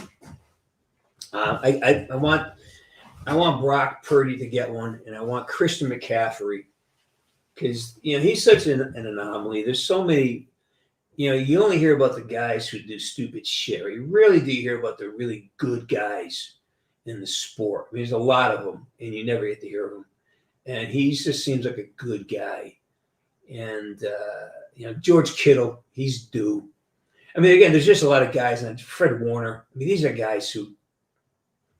want Brock Purdy to get one, and I want Christian McCaffrey because he's such an anomaly. There's so many. You only hear about the guys who do stupid shit. Or you really do hear about the really good guys in the sport. I mean, there's a lot of them, and you never get to hear of them. And he just seems like a good guy. And George Kittle, he's due. I mean, again, there's just a lot of guys, and Fred Warner. I mean, these are guys who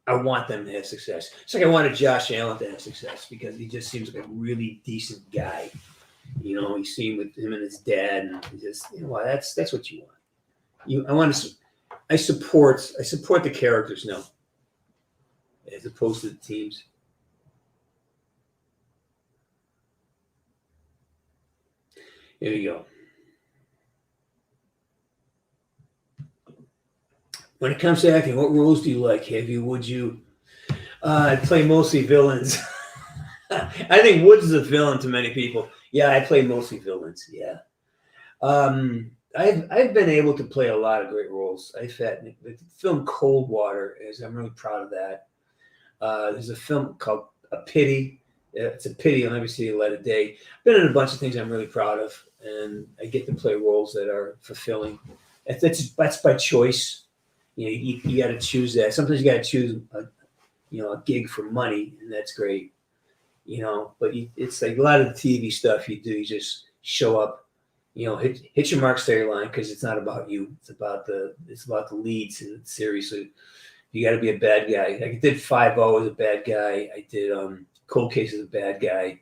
I want them to have success. It's like I wanted Josh Allen to have success because he just seems like a really decent guy. You see him with him and his dad, and just that's what you want. I support the characters now, as opposed to the teams. Here you go. When it comes to acting, what roles do you like? Would you? I play mostly villains. I think Woods is a villain to many people. Yeah, I play mostly villains. Yeah, I've been able to play a lot of great roles. The film Cold Water I'm really proud of that. There's a film called A Pity. It's a pity I'll never see the light of day. I've been in a bunch of things I'm really proud of, and I get to play roles that are fulfilling. That's by choice. You got to choose that. Sometimes you got to choose a gig for money, and that's great. But it's like a lot of the TV stuff you do. You just show up, hit your mark, stay your line, because it's not about you. It's about the leads in the series. So you got to be a bad guy. Like I did 5-0 as a bad guy. I did Cold Case as a bad guy.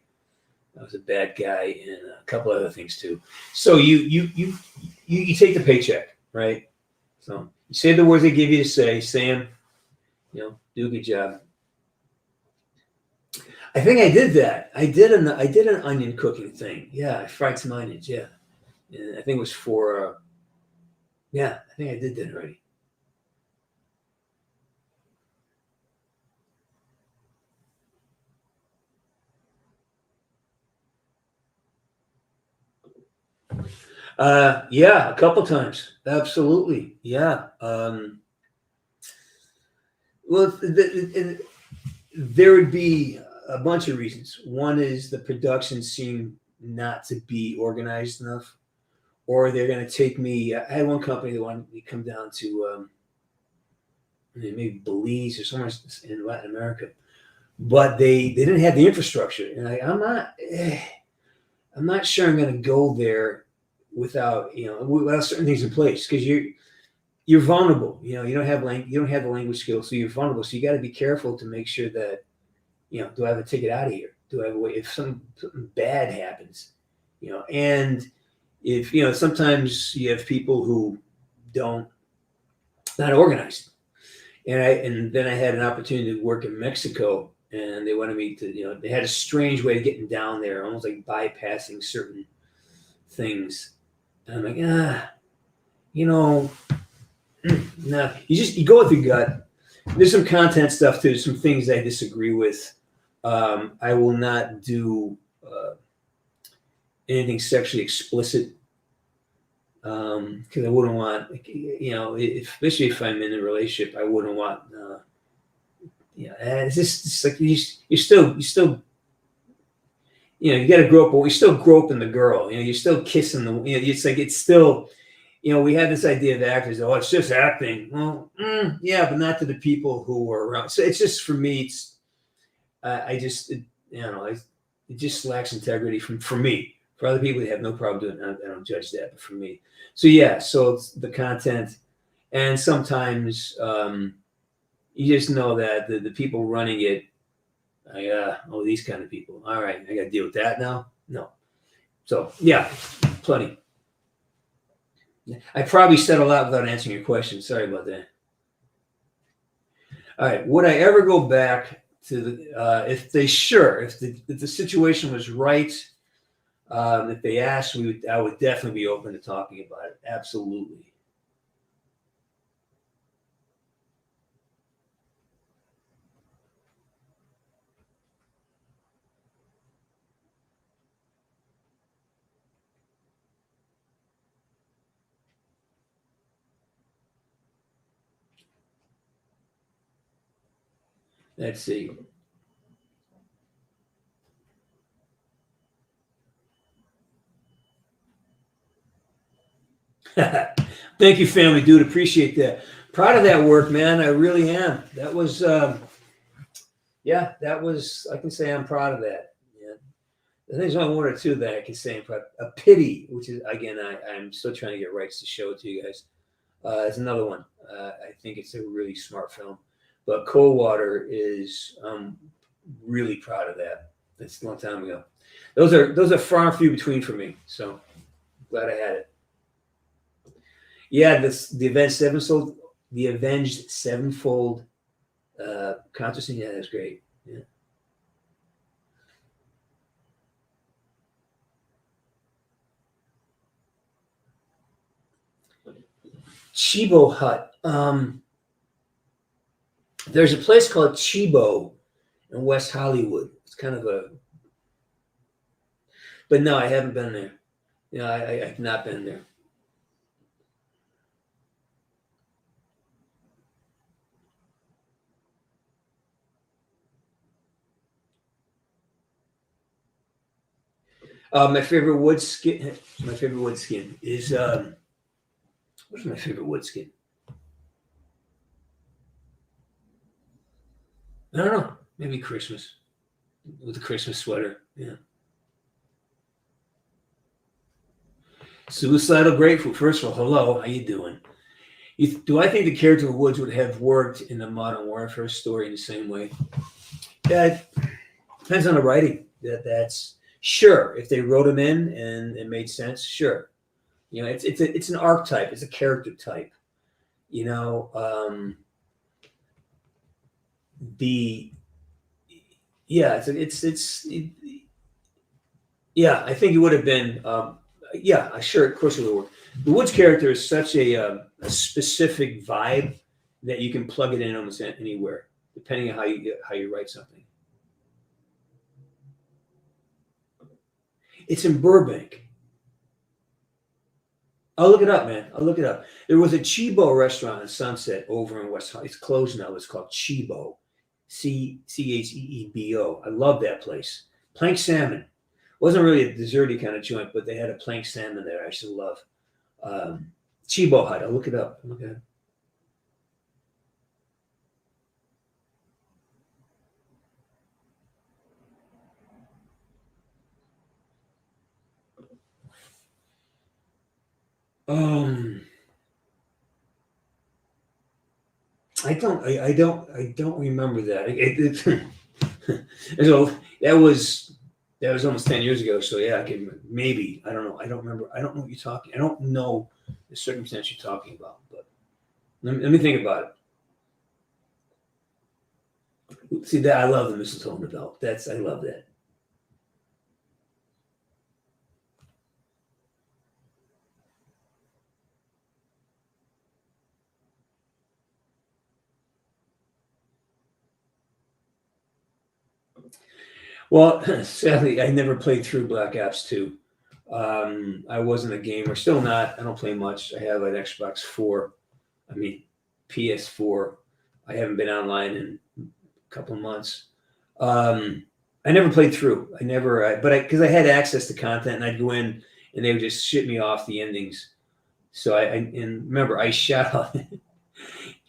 I was a bad guy, and a couple other things too. So you take the paycheck, right? So you say the words they give you to say them. Do a good job. I think I did that. I did an onion cooking thing. Yeah, I fried some onions. Yeah, and I think it was for. I think I did that already. A couple times. Absolutely. Yeah. Well, there would be a bunch of reasons. One is the production seemed not to be organized enough, or they're going to take me. I had one company that wanted me to come down to maybe Belize or somewhere in Latin America, but they didn't have the infrastructure, and I'm not sure I'm going to go there without certain things in place, because you're vulnerable. You don't have the language skills, so you're vulnerable. So you got to be careful to make sure that do I have a ticket out of here? Do I have a way if something bad happens? And if sometimes you have people who not organized. And then I had an opportunity to work in Mexico, and they wanted me to they had a strange way of getting down there, almost like bypassing certain things. And I'm like, no, you go with your gut. There's some content stuff too. Some things I disagree with. I will not do anything sexually explicit because I wouldn't want, especially if I'm in a relationship, I wouldn't want. It's just like you still. You got to grow up, but we still grow up in the girl. You're still kissing the. It's like it's still. we had this idea of actors. Oh, it's just acting. Well, yeah, but not to the people who were around. So it's just for me. It's I just it just lacks integrity for me. For other people, they have no problem doing it. I don't judge that, but for me, so yeah. So it's the content, and sometimes you just know that the people running it, these kind of people. All right, I got to deal with that now. No, so yeah, plenty. I probably said a lot without answering your question. Sorry about that. All right, would I ever go back to the if the situation was right? If they asked, I would definitely be open to talking about it. Absolutely. Let's see. Thank you, family dude. Appreciate that. Proud of that work, man. I really am. That was, that was. I can say I'm proud of that. Yeah. There's only one or two that I can say I'm proud. A pity, which is again, I'm still trying to get rights to show it to you guys. Is another one. I think it's a really smart film. But Coldwater is really proud of that. That's a long time ago. Those are far and few between for me. So glad I had it. Yeah, the Avenged Sevenfold concert. Yeah, that's great. Yeah. Chibo Hut. There's a place called Chibo in West Hollywood. It's kind of but no, I haven't been there. Yeah, I've not been there. My favorite wood skin. My favorite wood skin is what's my favorite wood skin? I don't know. Maybe Christmas with a Christmas sweater. Yeah. Suicidal grapefruit. First of all, hello. How you doing? Do I think the character of Woods would have worked in the Modern Warfare story in the same way? Yeah, it depends on the writing. That's sure. If they wrote him in and it made sense, sure. It's an archetype. It's a character type. You know, the yeah, yeah. I think it would have been yeah. Sure, of course it would work. The Woods character is such a specific vibe that you can plug it in almost anywhere, depending on how you write something. It's in Burbank. I'll look it up, man. I'll look it up. There was a Chibo restaurant in Sunset over in West Hollywood. It's closed now. It's called Chibo, Cheebo. I love that place. Plank salmon. Wasn't really a desserty kind of joint, but they had a plank salmon there. I used to love. Chibo Hut. I'll look it up. Look at it. Um, I don't remember that. So that was almost 10 years ago. So yeah, maybe I don't know. I don't remember. I don't know what you're talking. I don't know the circumstance you're talking about. But let me think about it. See that I love the mistletoe on the belt. I love that. Well, sadly, I never played through Black Ops 2. I wasn't a gamer, still not. I don't play much. I have an Xbox 4. I mean, PS4. I haven't been online in a couple of months. I never played through. But because I had access to content and I'd go in and they would just ship me off the endings. So and remember, I shot out.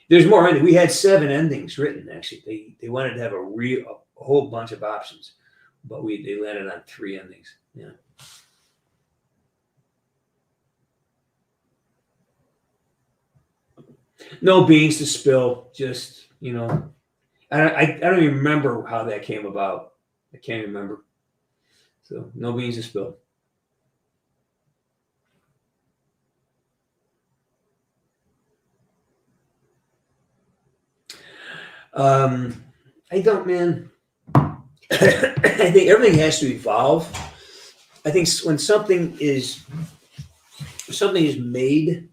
There's more endings. We had 7 endings written, actually. They wanted to have a whole bunch of options, but they landed on 3 endings. Yeah. No beans to spill. Just, I don't even remember how that came about. I can't remember. So no beans to spill. I don't, man. I think everything has to evolve. I think when something is made,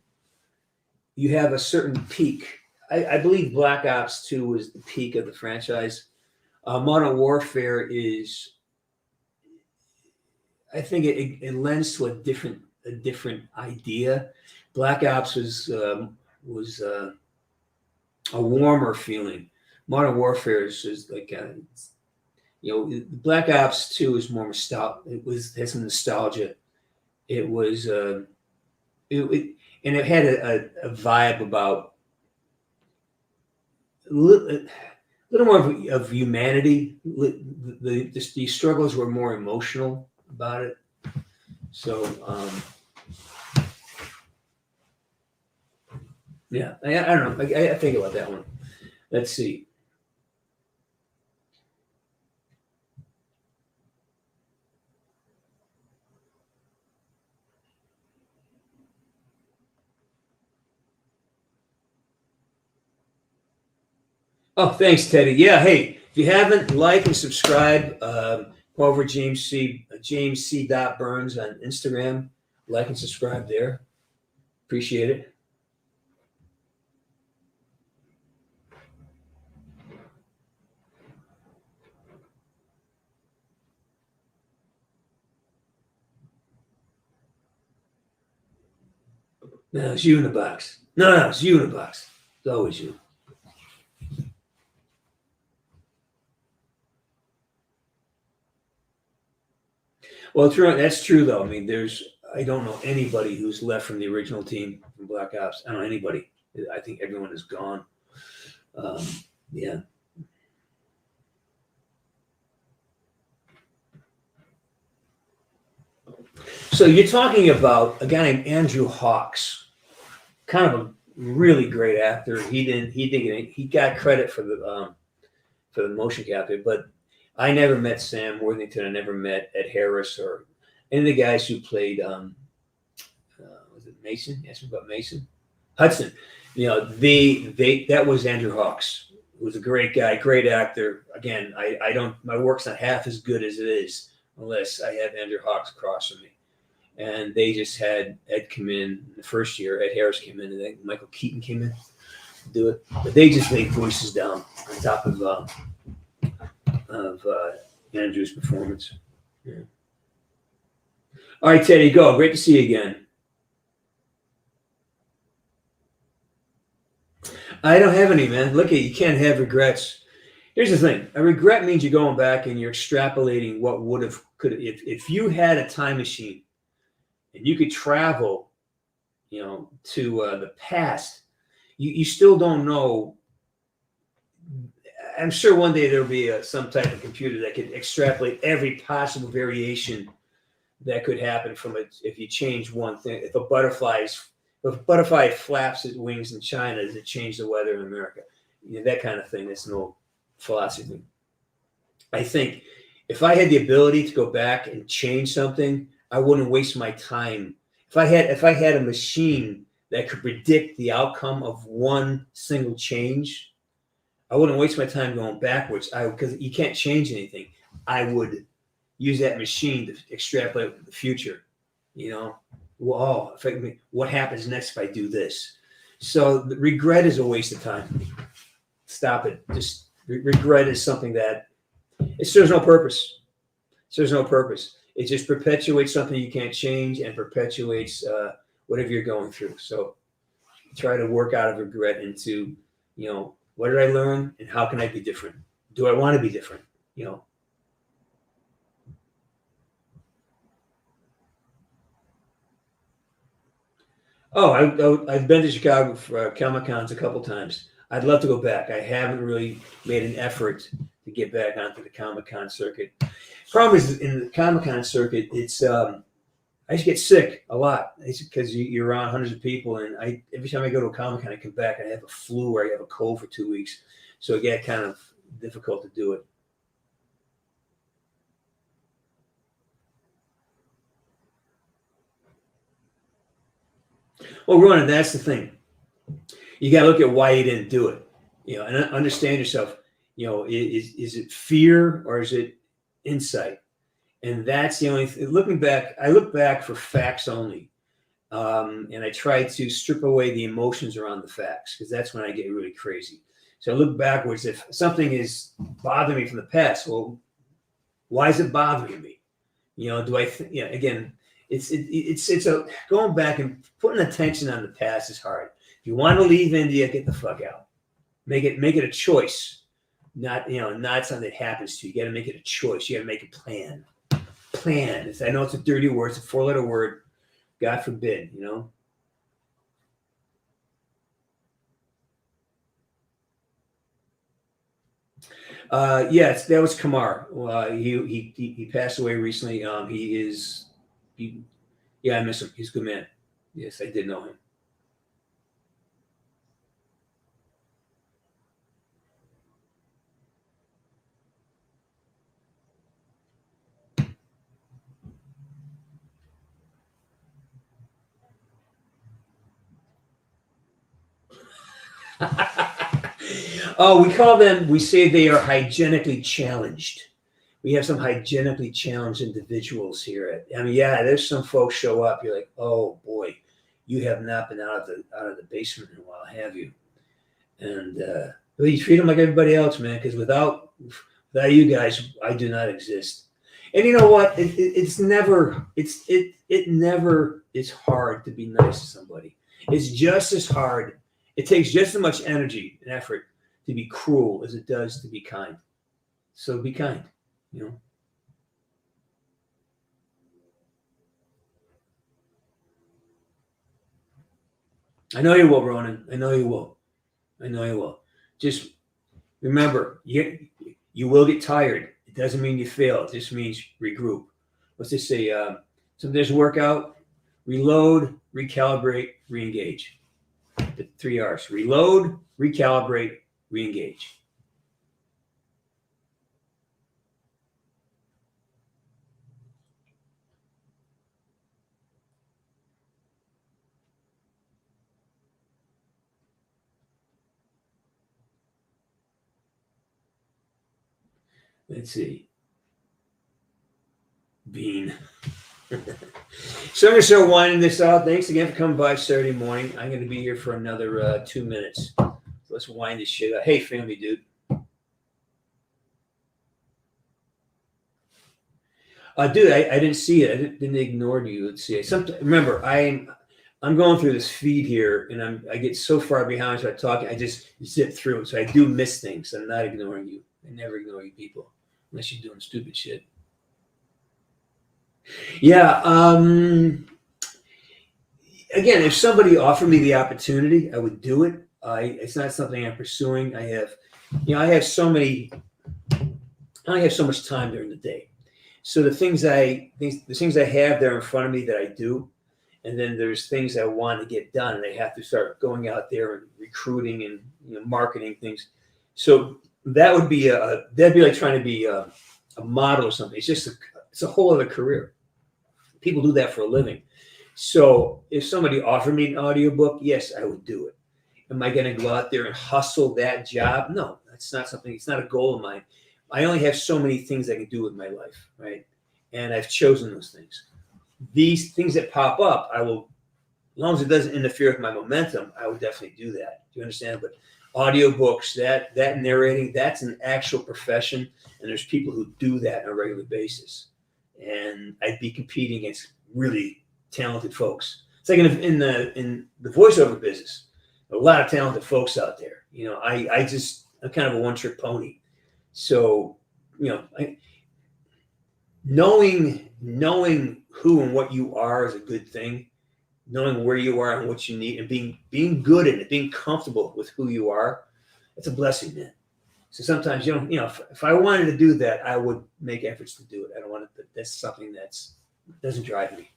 you have a certain peak. I believe Black Ops 2 was the peak of the franchise. Modern Warfare is, I think it lends to a different idea. Black Ops was a warmer feeling. Modern Warfare is like Black Ops 2 is more nostalgia. Has some nostalgia. It was and it had a vibe about a little more of humanity. The struggles were more emotional about it. So yeah, I don't know. I think about that one. Let's see. Oh, thanks, Teddy. Yeah, hey, if you haven't, like and subscribe. Go over James C. Burns on Instagram. Like and subscribe there. Appreciate it. No, it's you in the box. No, it's you in the box. It's always you. Well, that's true though. I mean, I don't know anybody who's left from the original team from Black Ops. I don't know anybody. I think everyone is gone. Yeah. So you're talking about a guy named Andrew Hawks, kind of a really great actor. He got credit for the motion capture, but I never met Sam Worthington. I never met Ed Harris or any of the guys who played. Was it Mason? Ask me about Mason Hudson. That was Andrew Hawks. He was a great guy, great actor. Again, I don't. My work's not half as good as it is unless I have Andrew Hawks across from me. And they just had Ed come in the first year. Ed Harris came in, and then Michael Keaton came in to do it. But they just laid voices down on top of Andrew's performance. Yeah. All right, Teddy, go. Great to see you again. I don't have any, man. Look, you can't have regrets. Here's the thing: a regret means you're going back and you're extrapolating what could if you had a time machine and you could travel, to the past. You still don't know. I'm sure one day there'll be some type of computer that could extrapolate every possible variation that could happen from it if you change one thing. If a butterfly flaps its wings in China, does it change the weather in America? That kind of thing. That's no philosophy. I think if I had the ability to go back and change something, I wouldn't waste my time. If I had a machine that could predict the outcome of one single change, I wouldn't waste my time going backwards. Because you can't change anything. I would use that machine to extrapolate the future. What happens next if I do this? So the regret is a waste of time. Stop it. Just regret is something that it serves no purpose. It just perpetuates something you can't change and perpetuates whatever you're going through. So try to work out of regret into, what did I learn and how can I be different? Do I want to be different? Oh, I've been to Chicago for Comic Cons a couple times. I'd love to go back. I haven't really made an effort to get back onto the Comic Con circuit. Problem is, in the Comic Con circuit, it's I used to get sick a lot. It's because you're around hundreds of people, and every time I go to a Comic Con, I come back and I have a flu or I have a cold for 2 weeks, so it got kind of difficult to do it. Well, Ronan, that's the thing. You got to look at why you didn't do it, and understand yourself. Is it fear or is it insight? And that's the only looking back. I look back for facts only, and I try to strip away the emotions around the facts because that's when I get really crazy. So I look backwards. If something is bothering me from the past, well, why is it bothering me? Do I? Again, it's a going back and putting attention on the past is hard. If you want to leave India, get the fuck out. Make it a choice, not something that happens to you. You got to make it a choice. You got to make a plan. Plan. I know it's a dirty word. It's a 4-letter word. God forbid. Yes, that was Kamar. He passed away recently. Yeah, I miss him. He's a good man. Yes, I did know him. Oh, we say they are hygienically challenged. We have some hygienically challenged individuals here. Yeah, there's some folks show up. You're like, oh boy, you have not been out of the basement in a while, have you? And well, you treat them like everybody else, man. Because without you guys, I do not exist. And you know what? It's never it never is hard to be nice to somebody. It's just as hard. It takes just as much energy and effort to be cruel as it does to be kind. So be kind. You know. I know you will, Ronan. I know you will. I know you will. Just remember, you will get tired. It doesn't mean you fail. It just means regroup. Let's just say there's a workout, reload, recalibrate, reengage. The 3 R's: reload, recalibrate, reengage. Let's see. Bean. So I'm going to start winding this out. Thanks again for coming by Saturday morning. I'm going to be here for another 2 minutes. So let's wind this shit up. Hey, family, dude. Dude, I didn't see it. I didn't ignore you. Let's see. Remember, I'm going through this feed here, and I get so far behind. So I talk, I just zip through it. So I do miss things. I'm not ignoring you. I never ignore you people unless you're doing stupid shit. Yeah. Again, if somebody offered me the opportunity, I would do it. It's not something I'm pursuing. I have so many. I only have so much time during the day. So the things I have there in front of me that I do, and then there's things I want to get done, and I have to start going out there and recruiting and marketing things. So that'd be like trying to be a model or something. It's a whole other career. People do that for a living. So if somebody offered me an audiobook, yes, I would do it. Am I going to go out there and hustle that job? No, that's not something. It's not a goal of mine. I only have so many things I can do with my life, right? And I've chosen those things. These things that pop up, I will, as long as it doesn't interfere with my momentum, I would definitely do that. Do you understand? But audiobooks, that narrating, that's an actual profession, and there's people who do that on a regular basis. And I'd be competing against really talented folks. It's like in the voiceover business, a lot of talented folks out there. I'm kind of a one-trick pony. So, knowing who and what you are is a good thing. knowing where you are and what you need, and being good in it, being comfortable with who you are. It's a blessing, man. So sometimes if I wanted to do that, I would make efforts to do it. I don't want to. That's something doesn't drive me.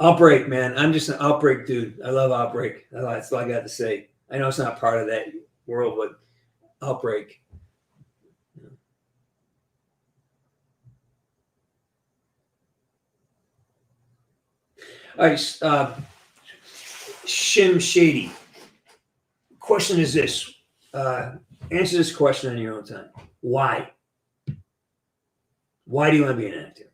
Outbreak, man. I'm just an outbreak dude. I love outbreak. That's all I got to say. I know it's not part of that world, but outbreak. All right, Shim Shady. Question is this. Answer this question on your own time. Why? Why do you want to be an actor?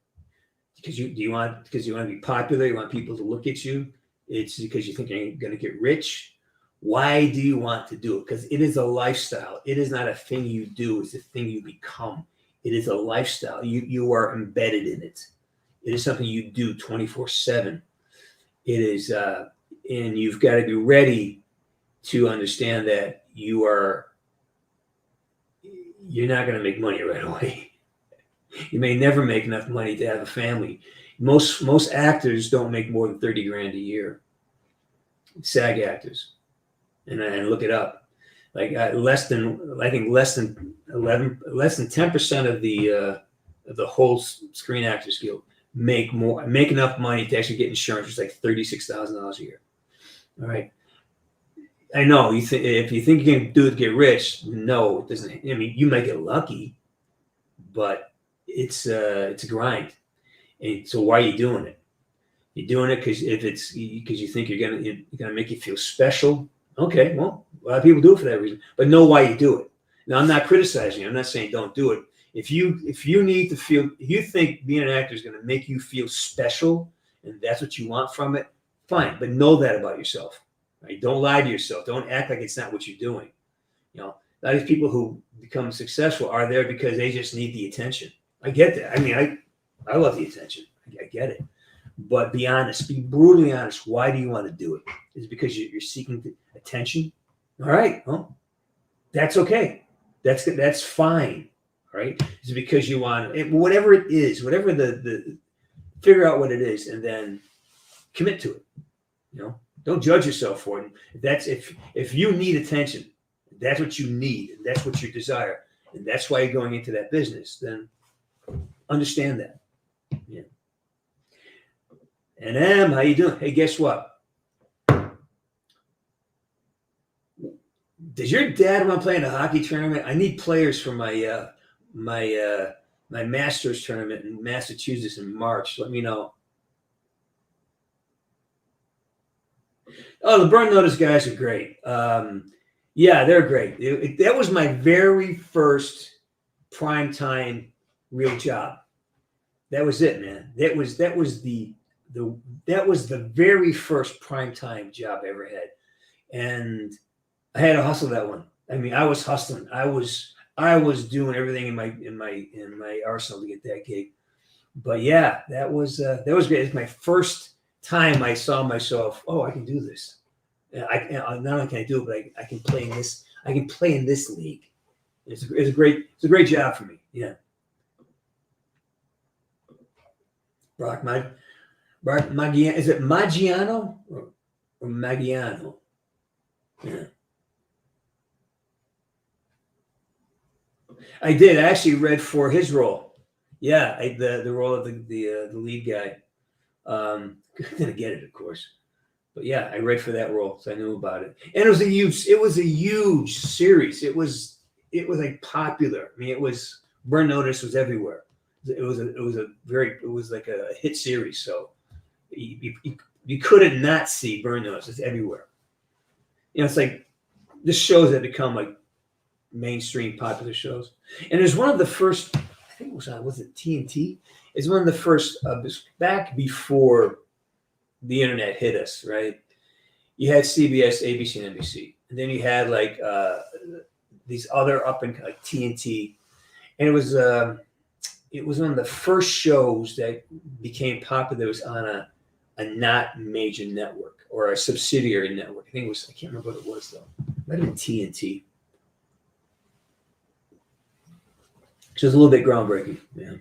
Because you want to be popular. You want people to look at you. It's because you think you're going to get rich. Why do you want to do it? Because it is a lifestyle. It is not a thing you do. It's a thing you become. It is a lifestyle. You are embedded in it. It is something you do 24/7. It is, and you've got to be ready to understand that you're not going to make money right away. You may never make enough money to have a family. Most actors don't make more than 30 grand a year. SAG actors, and look it up. Like less than 10% of the whole Screen Actors Guild make enough money to actually get insurance. It's like $36,000 a year. All right. I know if you think you can do it to get rich, no, it doesn't. I mean, you might get lucky, but it's a grind. And so why are you doing it? You're doing it because you think you're gonna make you feel special. Okay, well, a lot of people do it for that reason, but know why you do it. Now, I'm not criticizing you. I'm not saying don't do it. If you think being an actor is going to make you feel special and that's what you want from it, fine. But know that about yourself. Right? Don't lie to yourself. Don't act like it's not what you're doing. A lot of these people who become successful are there because they just need the attention. I get that. I mean, I love the attention. I get it. But be honest. Be brutally honest. Why do you want to do it? Is it because you're seeking attention? All right. Well, that's okay. That's fine. All right. Is it because you want it? Whatever it is, whatever the figure out what it is, and then commit to it. Don't judge yourself for it. If you need attention, that's what you need, and that's what you desire, and that's why you're going into that business. Then understand that. Yeah. And Em, how you doing? Hey, guess what? Does your dad want to play in a hockey tournament? I need players for my my Masters tournament in Massachusetts in March. Let me know. Oh, the Burn Notice guys are great. Yeah, they're great. That was my very first primetime real job. That was it, man. That was the very first primetime job I ever had, and I had to hustle that one. I mean, I was hustling. I was doing everything in my arsenal to get that gig. But yeah, that was great. It's my first time I saw myself. Oh, I can do this. Not only can I do it, but I can play in this. I can play in this league. It's a great job for me. Yeah. Brock Maggiano. Is it Maggiano or Maggiano? Yeah. I did. I actually read for his role. Yeah, the role of the lead guy. Didn't get it, of course, but yeah, I read for that role, so I knew about it. And it was a huge series. It was like popular. I mean, it was Burn Notice was everywhere. It was like a hit series. So you couldn't not see Burn Notice. It's everywhere. It's like the shows that become like mainstream popular shows. And there's one of the first, I think it was it TNT? It's one of the first back before the internet hit us, right? You had CBS, ABC, and NBC, and then you had like these other up and like TNT, and it was one of the first shows that became popular. That was on a not major network or a subsidiary network. I can't remember what it was though. It might have been TNT. So it's a little bit groundbreaking. Yeah.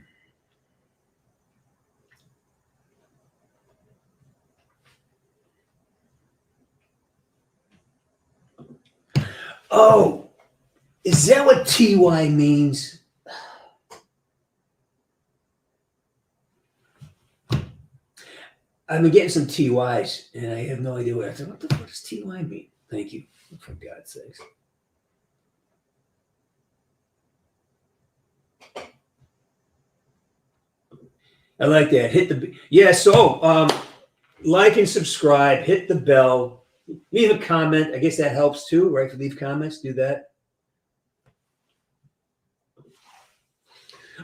Oh, is that what TY means? I've been getting some TYs, and I have no idea what I thought. What the fuck does TY mean? Thank you, for God's sakes. I like that. Hit the So, like and subscribe. Hit the bell. Leave a comment. I guess that helps too, right? If you leave comments, do that.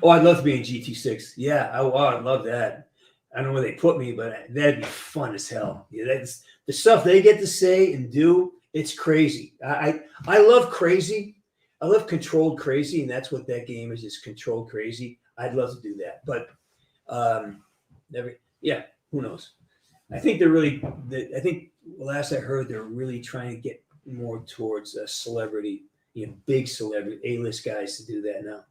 Oh, I'd love to be in GT6. Yeah, I'd love that. I don't know where they put me, but that'd be fun as hell. Yeah, that's the stuff they get to say and do. It's crazy. I love crazy. I love controlled crazy, and that's what that game is controlled crazy. I'd love to do that, but who knows? I think they're really. I think last I heard, they're really trying to get more towards a celebrity, big celebrity, A-list guys to do that now.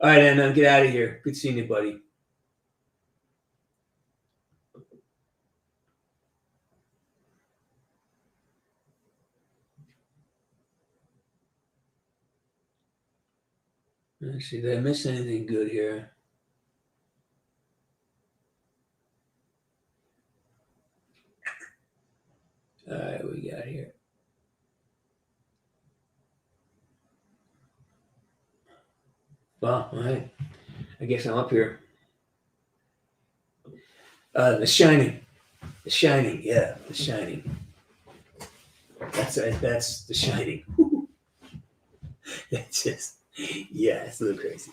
All right, man, get out of here. Good seeing you, buddy. Let's see, did I miss anything good here? All right, what we got here? Well, all right. I guess I'm up here. The Shining. The Shining, yeah, The Shining. That's The Shining. That's just, yeah, it's a little crazy.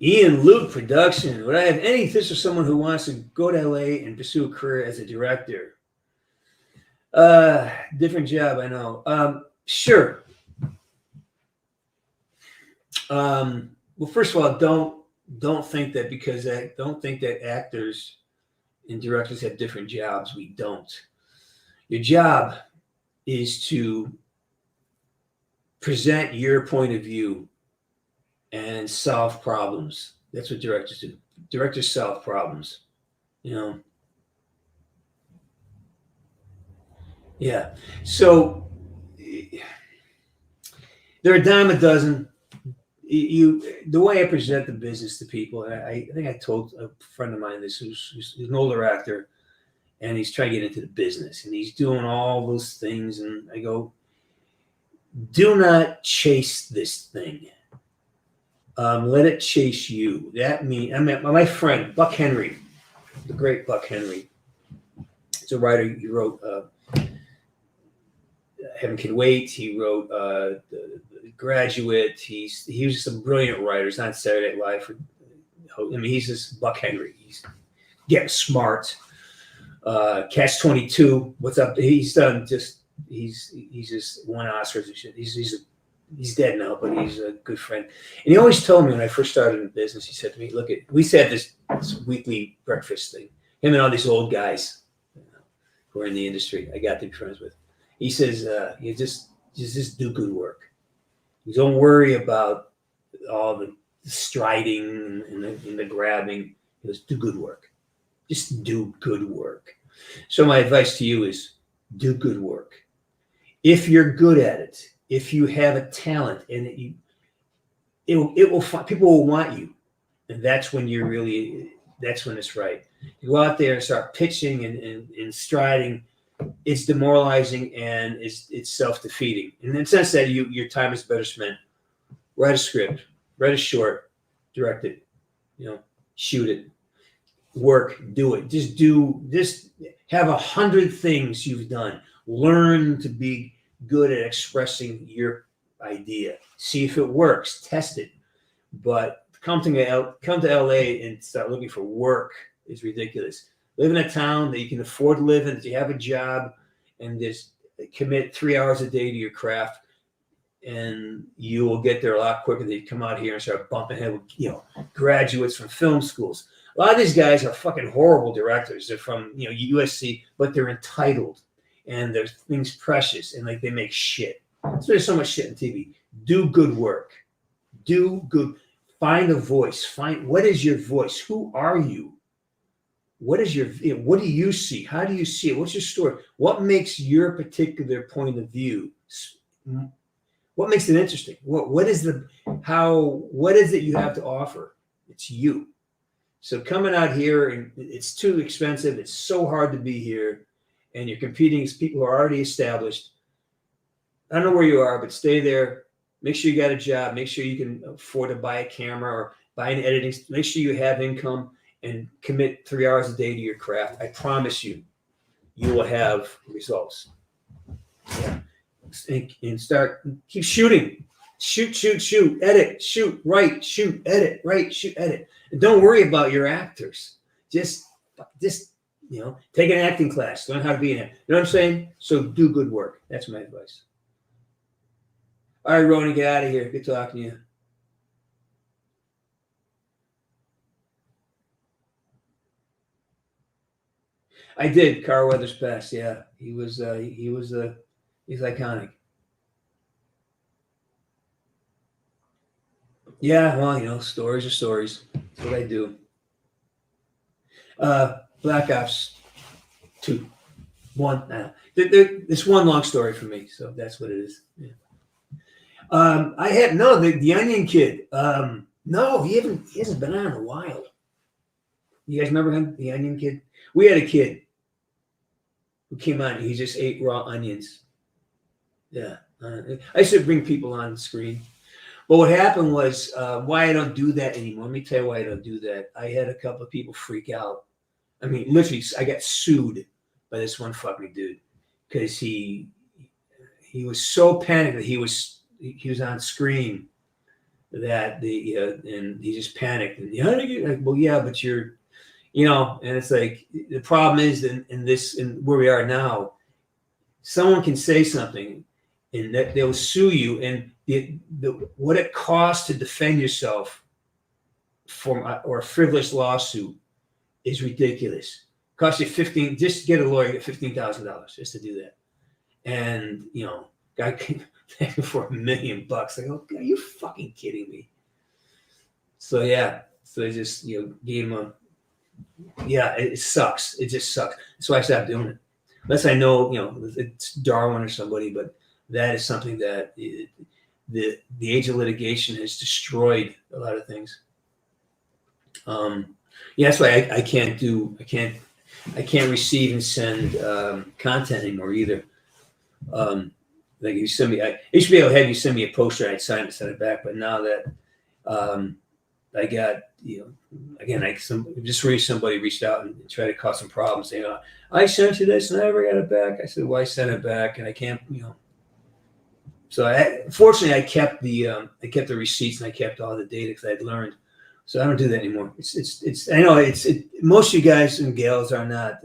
Ian Luke Production. Would I have any tips for someone who wants to go to LA and pursue a career as a director? Different job, I know. Sure. Well, first of all, don't think that actors and directors have different jobs. We don't. Your job is to present your point of view and solve problems. That's what directors do. Directors solve problems. Yeah. So they're a dime a dozen. The way I present the business to people, I think I told a friend of mine this, who's an older actor, and he's trying to get into the business, and he's doing all those things, and I go, do not chase this thing. Let it chase you. That means, my friend Buck Henry, the great Buck Henry. He's a writer. He wrote Heaven Can Wait. He wrote the Graduate. He was just a brilliant writer. He's not Saturday Night Live. He's just Buck Henry. He's getting smart. Catch-22. What's up? He's done just. He's just won Oscars and shit. He's dead now, but he's a good friend. And he always told me when I first started in business, he said to me, "Look, we had this weekly breakfast thing. Him and all these old guys who are in the industry. I got to be friends with. He says, you just do good work. You don't worry about all the striding and the grabbing. Just do good work. Just do good work." So my advice to you is do good work. If you're good at it, if you have a talent, and it will people will want you, and that's when it's right. You go out there and start pitching and striding. It's demoralizing, and it's self-defeating. In the sense that your time is better spent. Write a script, write a short, direct it, shoot it, work, do it. Just have 100 things you've done. Learn to be good at expressing your idea. See if it works. Test it. But come to LA and start looking for work is ridiculous. Live in a town that you can afford to live in, that you have a job, and just commit 3 hours a day to your craft, and you will get there a lot quicker than you come out here and start bumping head with graduates from film schools. A lot of these guys are fucking horrible directors. They're from USC, but they're entitled, and their things precious, and they make shit. There's so much shit on TV. Do good work. Do good. Find a voice. Find what is your voice? Who are you? What is your? What do you see? How do you see it? What's your story? What makes your particular point of view? What makes it interesting? What is the how? What is it you have to offer? It's you. So coming out here, and it's too expensive. It's so hard to be here, and you're competing against people who are already established. I don't know where you are, but stay there. Make sure you got a job. Make sure you can afford to buy a camera or buy an editing. Make sure you have income and commit 3 hours a day to your craft. I promise you, you will have results. Yeah. And keep shooting. Shoot, edit, shoot, write, shoot, edit, write, shoot, edit. And don't worry about your actors. Just take an acting class. Learn how to be an actor. You know what I'm saying? So do good work. That's my advice. All right, Ronnie, get out of here. Good talking to you. I did. Carl Weathers passed. Yeah, he's iconic. Yeah, well, stories are stories. That's what I do. Black Ops 2, 1. It's one long story for me, so that's what it is. Yeah. I had the Onion Kid. No, he hasn't been on in a while. You guys remember him, the Onion Kid? We had a kid who came on. He just ate raw onions. Yeah, I used to bring people on the screen. But what happened was why I don't do that anymore. Let me tell you why I don't do that. I had a couple of people freak out. I mean, literally, I got sued by this one fucking dude because he was so panicked that he was on screen that and he just panicked and well, yeah, but you're, and it's like the problem is in where we are now, someone can say something and that they'll sue you, and what it costs to defend yourself from or a frivolous lawsuit is ridiculous. It costs you just get a lawyer, get $15,000 just to do that. And guy came for $1 million. Like, oh, are you fucking kidding me? So yeah, so I just gave him it sucks. It just sucks. That's why I stopped doing it. Unless I know it's Darwin or somebody, but that is something that the age of litigation has destroyed a lot of things. That's why I can't receive and send content anymore either. Like you send me, I used to be able to have you send me a poster, I'd sign it, send it back. But now that I got, again, just recently somebody reached out and tried to cause some problems, saying, I sent you this and I never got it back. I said, well, I sent it back and I can't, So fortunately, I kept the receipts and I kept all the data because I'd learned. So I don't do that anymore. I know most of you guys and gals are not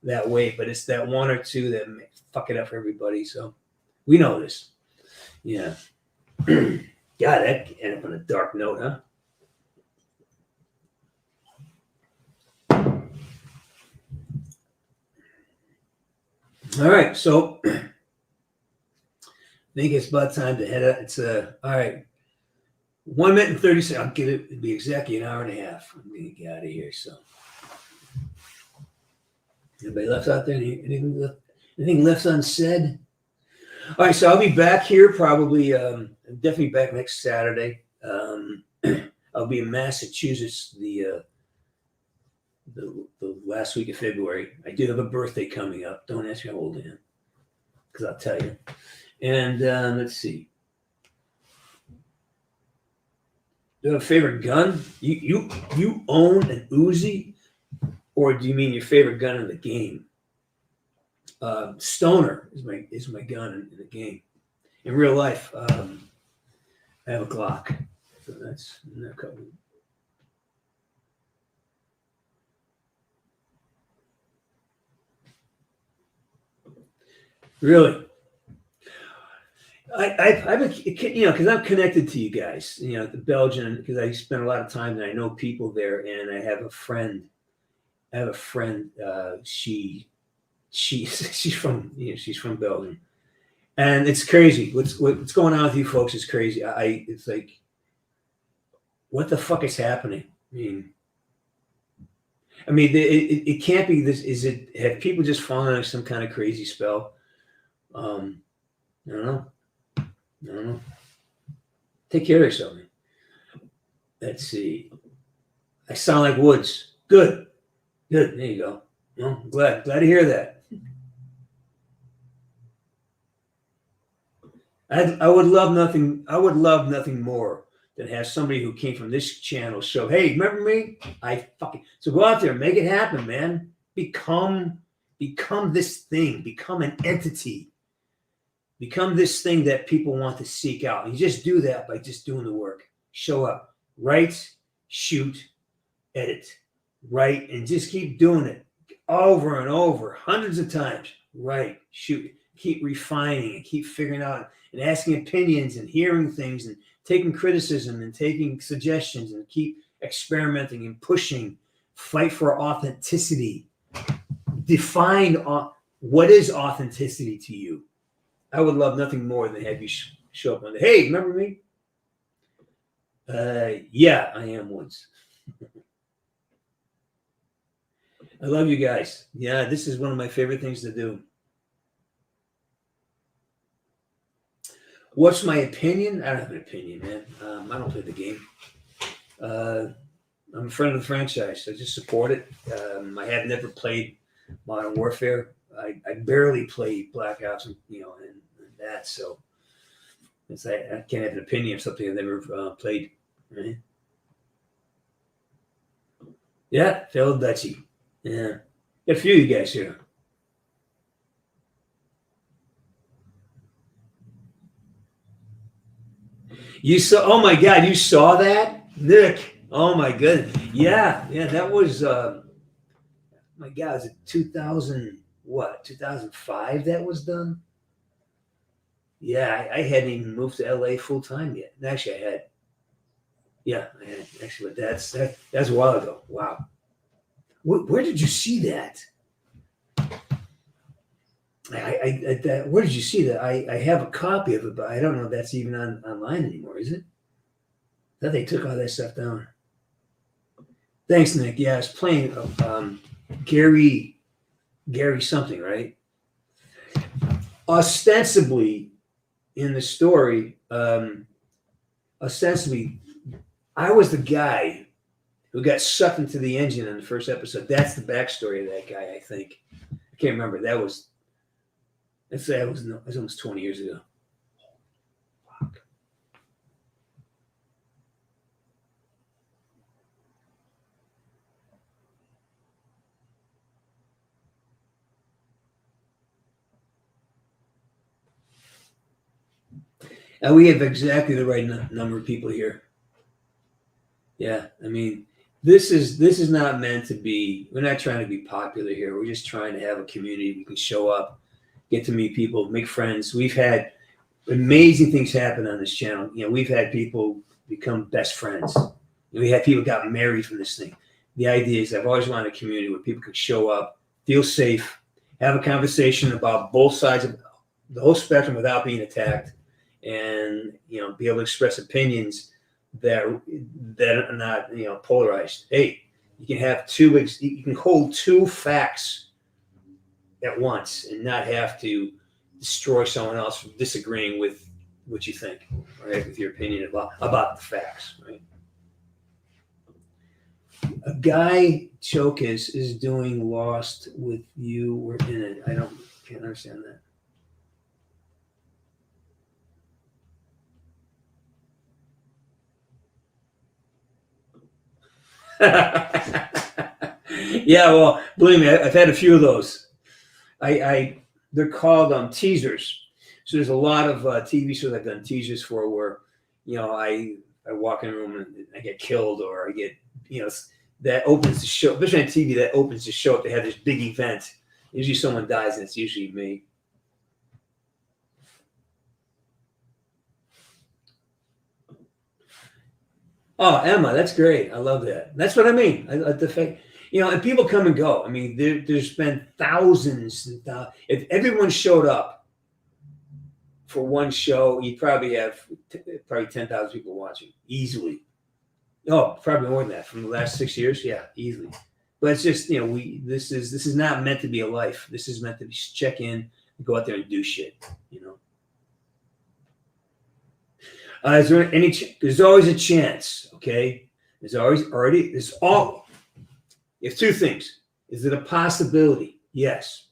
that way, but it's that one or two that fuck it up for everybody. So we know this. Yeah. God, that ended up on a dark note, huh? All right, so I think it's about time to head out. It's all right. 1 minute and 30 seconds. I'll get it. It'll be exactly an hour and a half. I'm gonna get out of here. So, anybody left out there? Anything left unsaid? All right, so I'll be back here probably. Definitely back next Saturday. I'll be in Massachusetts the last week of February. I do have a birthday coming up. Don't ask me how old I am, because I'll tell you. And let's see. Do you have a favorite gun? You own an Uzi, or do you mean your favorite gun in the game? Stoner is my gun in the game. In real life, I have a Glock. So that's a couple. Really? I've been, because I'm connected to you guys, the Belgian, because I spent a lot of time and I know people there, and I have a friend. She's from Belgium, And it's crazy. What's going on with you folks is crazy. It's like, what the fuck is happening? It can't be this. Is it? Have people just fallen on some kind of crazy spell? I don't know. I don't know. Take care of yourself. Let's see. I sound like Woods. Good. There you go. Well, glad to hear that. I would love nothing. I would love nothing more than have somebody who came from this channel show. Hey, remember me? So go out there, make it happen, man. Become this thing. Become an entity. Become this thing that people want to seek out. And you just do that by just doing the work. Show up, write, shoot, edit, write, and just keep doing it over and over, hundreds of times. Write, shoot, keep refining and keep figuring out and asking opinions and hearing things and taking criticism and taking suggestions and keep experimenting and pushing. Fight for authenticity. Define what is authenticity to you. I would love nothing more than have you show up one day. Hey, remember me? Yeah, I am Woods. I love you guys. Yeah, this is one of my favorite things to do. What's my opinion? I don't have an opinion, man. I don't play the game. I'm a friend of the franchise. I just support it. I have never played Modern Warfare. I barely play Black Ops, and that. So it's like I can't have an opinion of something I've never played. Right? Yeah, failed Dutchie. Yeah, got a few of you guys here. You saw? Oh my God, you saw that, Nick? Oh my goodness. Yeah, that was. My God, was it 2000? What? 2005? That was done. Yeah, I hadn't even moved to LA full time yet. Actually, I had. Yeah, I had. Actually, but that's a while ago. Wow. Where did you see that? Where did you see that? I have a copy of it, but I don't know if that's even online anymore, is it? I thought they took all that stuff down. Thanks, Nick. Yeah, I was playing Gary something, right? Ostensibly, in the story, I was the guy who got sucked into the engine in the first episode. That's the backstory of that guy, I think. I can't remember. That was almost 20 years ago. Fuck. And we have exactly the right number of people here. Yeah, I mean, this is not meant to be. We're not trying to be popular here. We're just trying to have a community. We can show up, get to meet people, make friends. We've had amazing things happen on this channel. We've had people become best friends. We had people got married from this thing. The idea is I've always wanted a community where people can show up, feel safe, have a conversation about both sides of the whole spectrum without being attacked, and be able to express opinions that are not polarized. Hey, you can have you can hold two facts at once and not have to destroy someone else from disagreeing with what you think, right? With your opinion about the facts, right? A guy Chokis is doing Lost with you. We're in it. Can't understand that. Yeah, well, believe me, I've had a few of those. They're called teasers. So there's a lot of TV shows I've done teasers for where, I walk in a room and I get killed, or I get, that opens the show, especially on TV, that opens the show up. They have this big event. Usually someone dies, and it's usually me. Oh, Emma, that's great. I love that. That's what I mean. The fact, and people come and go. I mean, there's been thousands and thousands. If everyone showed up for one show, you probably have probably 10,000 people watching easily. Oh, probably more than that from the last 6 years. Yeah, easily. But it's just, this is not meant to be a life. This is meant to be check in, go out there and do shit. Is there there's always a chance. Okay, there's you have two things. Is it a possibility? Yes.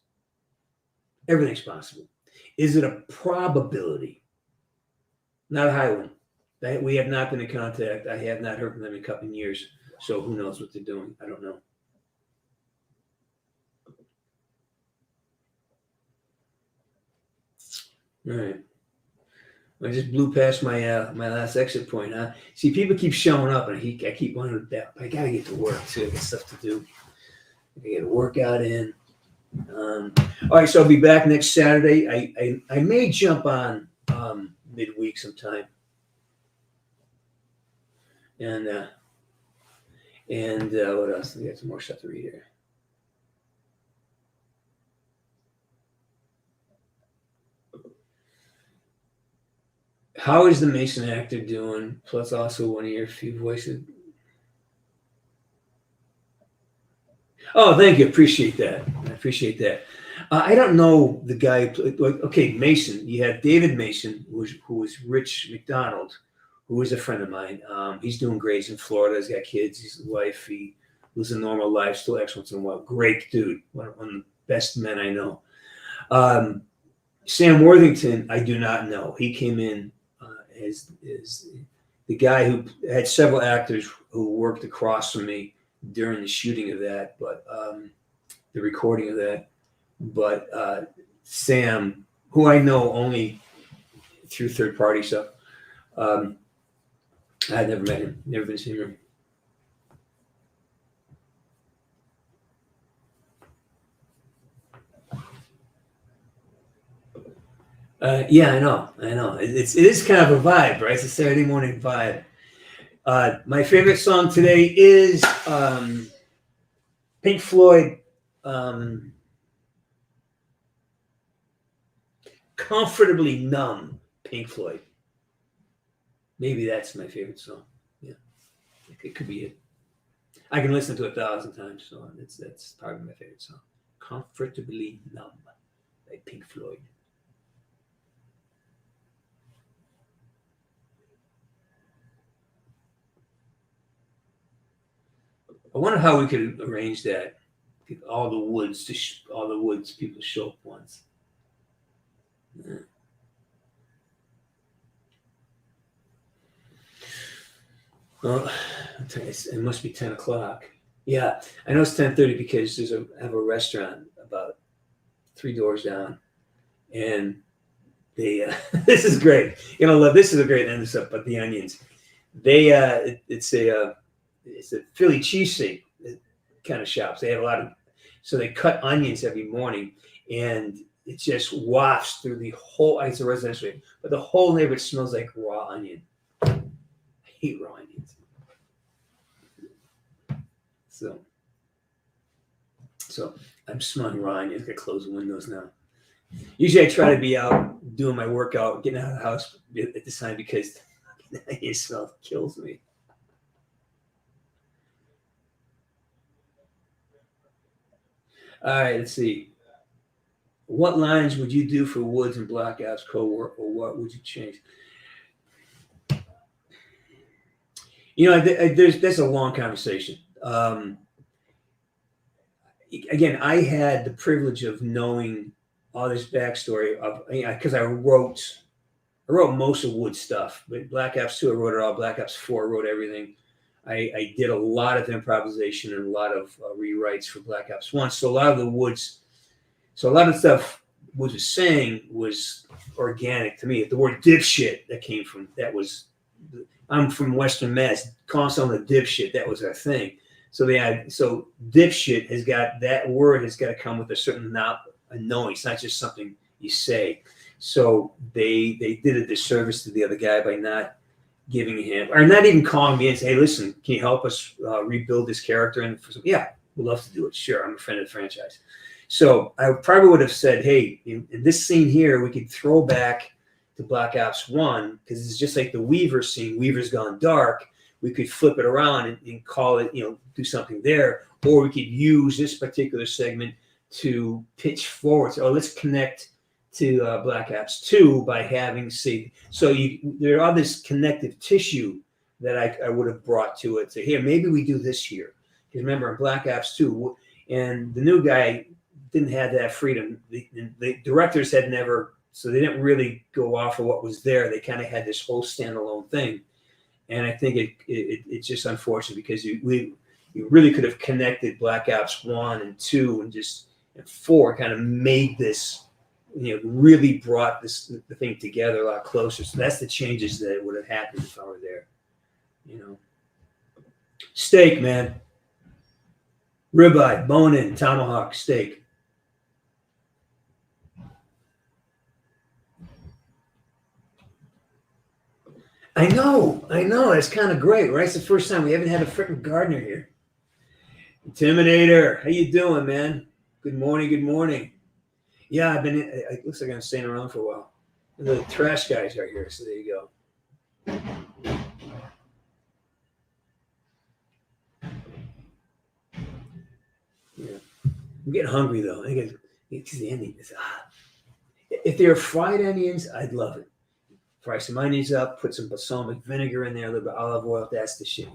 Everything's possible. Is it a probability? Not a high one. We have not been in contact. I have not heard from them in a couple of years. So who knows what they're doing? I don't know. All right. I just blew past my my last exit point, huh? See, people keep showing up, and I keep wanting to. I gotta get to work too. I got stuff to do. I gotta get a workout in. All right, so I'll be back next Saturday. I may jump on midweek sometime, and what else? We got some more stuff to read here. How is the Mason actor doing? Plus, also one of your few voices. Oh, thank you. Appreciate that. I appreciate that. I don't know the guy. Okay, Mason. You have David Mason, who was Rich McDonald, who is a friend of mine. He's doing great. He's in Florida. He's got kids. He's a wife. He lives a normal life. Still acts once in a while. Great dude. One of the best men I know. Sam Worthington, I do not know. He came in as the guy who had several actors who worked across from me during the shooting of that, but the recording of that. But Sam, who I know only through third party stuff, I had never met him, never been seen him. Yeah, I know. It is kind of a vibe, right? It's a Saturday morning vibe. My favorite song today is Pink Floyd, Comfortably Numb, Pink Floyd. Maybe that's my favorite song. Yeah, it could be it. I can listen to it 1,000 times, so that's probably my favorite song. Comfortably Numb by Pink Floyd. I wonder how we could arrange that. Get all the woods people show up once. Yeah. Well, it must be 10 o'clock. Yeah, I know it's 10:30 because I have a restaurant about 3 doors down, and they this is great. This is a great end this up, but the onions. They it's a Philly cheesesteak kind of shops. They have so they cut onions every morning, and it just wafts through the whole. It's a residential, but the whole neighborhood smells like raw onion. I hate raw onions. So I'm smelling raw onions. I gotta close the windows now. Usually I try to be out doing my workout, getting out of the house at this time because the onion smell kills me. All right, let's see. What lines would you do for Woods and Black Ops co-work, or what would you change? That's a long conversation. Again, I had the privilege of knowing all this backstory because I wrote most of Wood's stuff. But Black Ops 2, I wrote it all. Black Ops 4, I wrote everything. I did a lot of improvisation and a lot of rewrites for Black Ops 1. So a lot of the stuff Woods was saying was organic to me. The word dipshit I'm from Western Mass. Calling someone a dipshit, that was our thing. So dipshit that word has got to come with a certain knowing. It's not just something you say. So they did a disservice to the other guy by not giving him, or not even calling me and say, hey, listen, can you help us rebuild this character? And yeah, we'd love to do it. Sure, I'm a friend of the franchise. So I probably would have said, hey, in this scene here, we could throw back to Black Ops 1, because it's just like the Weaver scene. Weaver's gone dark. We could flip it around and call it, do something there. Or we could use this particular segment to pitch forward. So let's connect to Black Ops 2 by having, there are this connective tissue that I would have brought to it. So here, maybe we do this here. Because remember, in Black Ops 2, and the new guy didn't have that freedom. The directors had never, so they didn't really go off of what was there. They kind of had this whole standalone thing. And I think it's just unfortunate because you really could have connected Black Ops 1 and 2 and 4 kind of made this, really brought the thing together a lot closer. So that's the changes that would have happened if I were there. Steak, man. Ribeye, bone-in, tomahawk steak. I know. It's kind of great, right? It's the first time we haven't had a freaking gardener here. Intimidator, how you doing, man? Good morning. Yeah, it looks like I'm staying around for a while. And the trash guys are here, so there you go. Yeah, I'm getting hungry though. I think it's the onions. If they're fried onions, I'd love it. Fry some onions up, put some balsamic vinegar in there, a little bit of olive oil. That's the shit,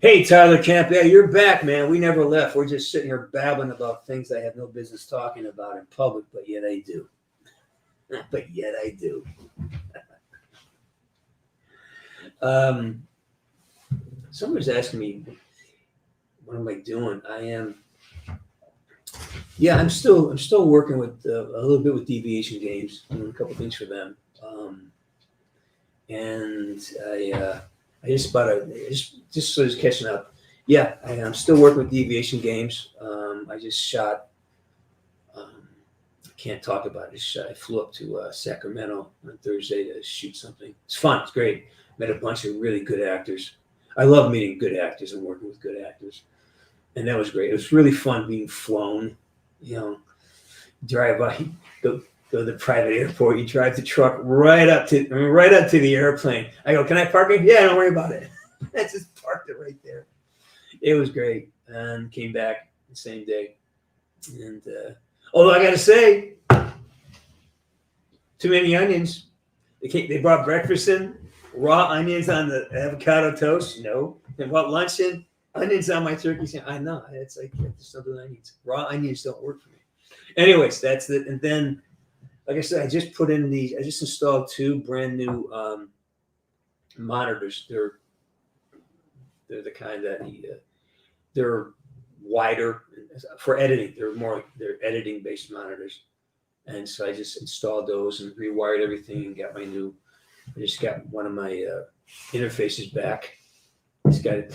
Hey, Tyler Camp. Yeah, you're back, man. We never left. We're just sitting here babbling about things I have no business talking about in public, but yet I do. Someone's asking me, what am I doing? I'm still working with a little bit with Deviation Games, doing a couple things for them. And I just so just catching up. Yeah, I'm still working with Deviation Games. I just shot. I can't talk about it. I flew up to Sacramento on Thursday to shoot something. It's fun. It's great. Met a bunch of really good actors. I love meeting good actors and working with good actors, and that was great. It was really fun being flown. Drive by. Go to the private airport. You drive the truck right up to the airplane. I go, can I park it? Yeah, don't worry about it. I just parked it right there. It was great, and came back the same day. And although I got to say, too many onions. They brought breakfast in, raw onions on the avocado toast. No, they brought lunch in, onions on my turkey. I know it's like just don't do onions. Raw onions don't work for me. Anyways, that's it. And then, like I said, I just installed 2 brand new monitors. They're the kind that they're wider for editing. They're editing based monitors, and so I just installed those and rewired everything and got I just got one of my interfaces back. It's got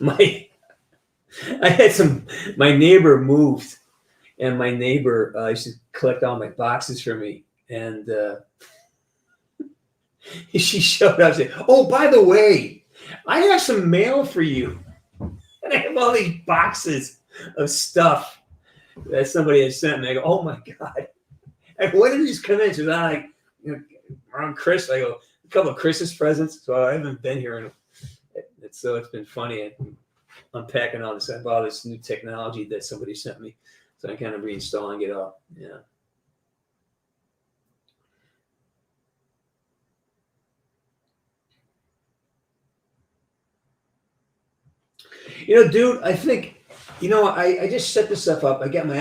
my neighbor moved. And my neighbor used to collect all my boxes for me. And she showed up and said, oh, by the way, I have some mail for you. And I have all these boxes of stuff that somebody had sent me. I go, oh, my God. And when did these come in? So then around Chris, I go, a couple of Christmas presents. So I haven't been here. So it's been funny. I'm unpacking all this. I bought this new technology that somebody sent me. So I'm kind of reinstalling it all. Yeah. Dude, I think, I just set this stuff up. I got my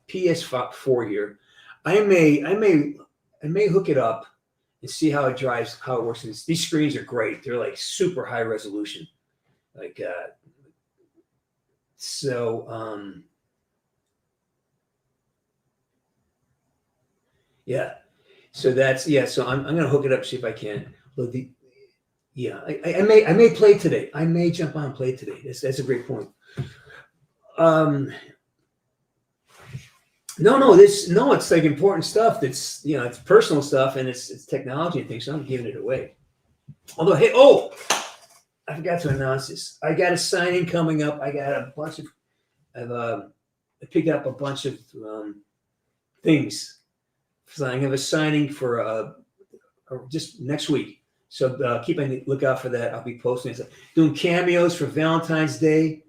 PS4 here. I may hook it up and see how it drives, how it works. These screens are great. They're like super high resolution. Yeah. So so I'm going to hook it up, see if I can. Look, I may play today. I may jump on and play today. That's a great point. No, it's like important stuff. That's, it's personal stuff and it's technology and things. So I'm giving it away. Although, hey, I forgot to announce this. I got a signing coming up. I got a bunch of, I picked up a bunch of things So I'm going to have a signing for just next week. So keep a lookout for that. I'll be posting it. Doing cameos for Valentine's Day.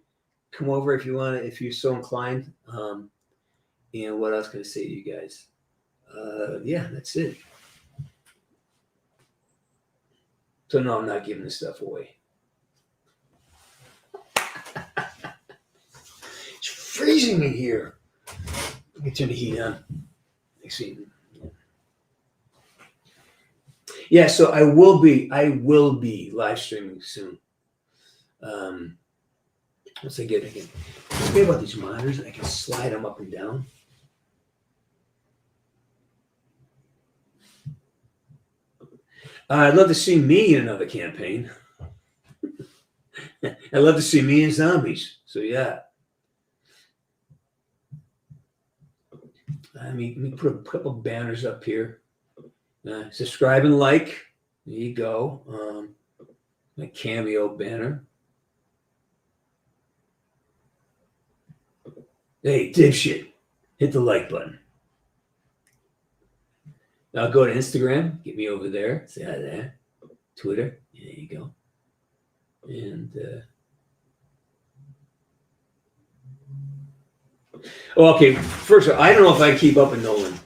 Come over if you want to, if you're so inclined. And what else can I say to you guys? Yeah, that's it. So no, I'm not giving this stuff away. It's freezing in here. Let me turn the heat on. Yeah, so I will be live streaming soon. Once I get again. What's great about these monitors? I can slide them up and down. I'd love to see me in another campaign. I'd love to see me in zombies. So yeah. Let me put a couple banners up here. Subscribe and like. There you go. My cameo banner. Hey, dipshit. Hit the like button. Now go to Instagram. Get me over there. Say hi there. Twitter. There you go. And okay, first of all, I don't know if I keep up with Nolan.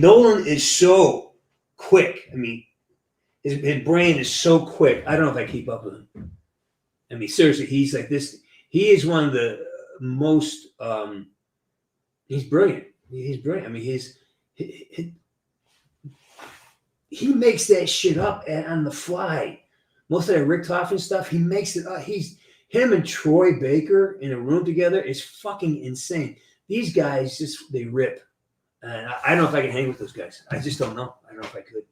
Nolan is so quick. I mean, his brain is so quick. I don't know if I keep up with him. I mean, seriously, he's like this. He is one of the most. He's brilliant. He's brilliant. I mean, he makes that shit up on the fly. Most of that Rick Toffin stuff, he makes it up. Him and Troy Baker in a room together is fucking insane. These guys they rip. And I don't know if I can hang with those guys. I just don't know. I don't know if I could.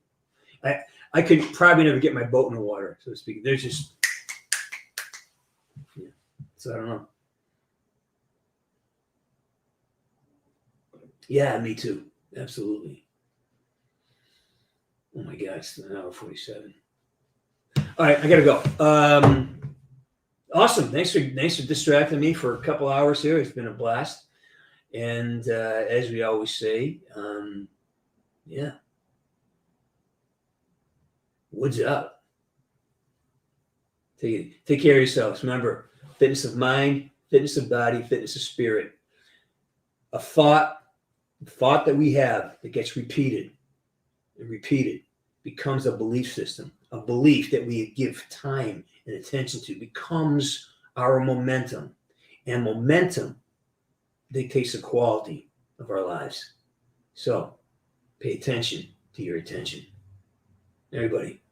I could probably never get my boat in the water, so to speak. They're just, yeah. So I don't know. Yeah, me too. Absolutely. Oh my God, it's an hour 47. All right, I gotta go. Awesome. Thanks for distracting me for a couple hours here. It's been a blast. And as we always say, yeah. Woods up. Take care of yourselves. Remember, fitness of mind, fitness of body, fitness of spirit. A thought that we have that gets repeated and repeated becomes a belief system. A belief that we give time and attention to becomes our momentum. And momentum dictates the quality of our lives. So pay attention to your attention. Everybody,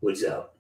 woods out.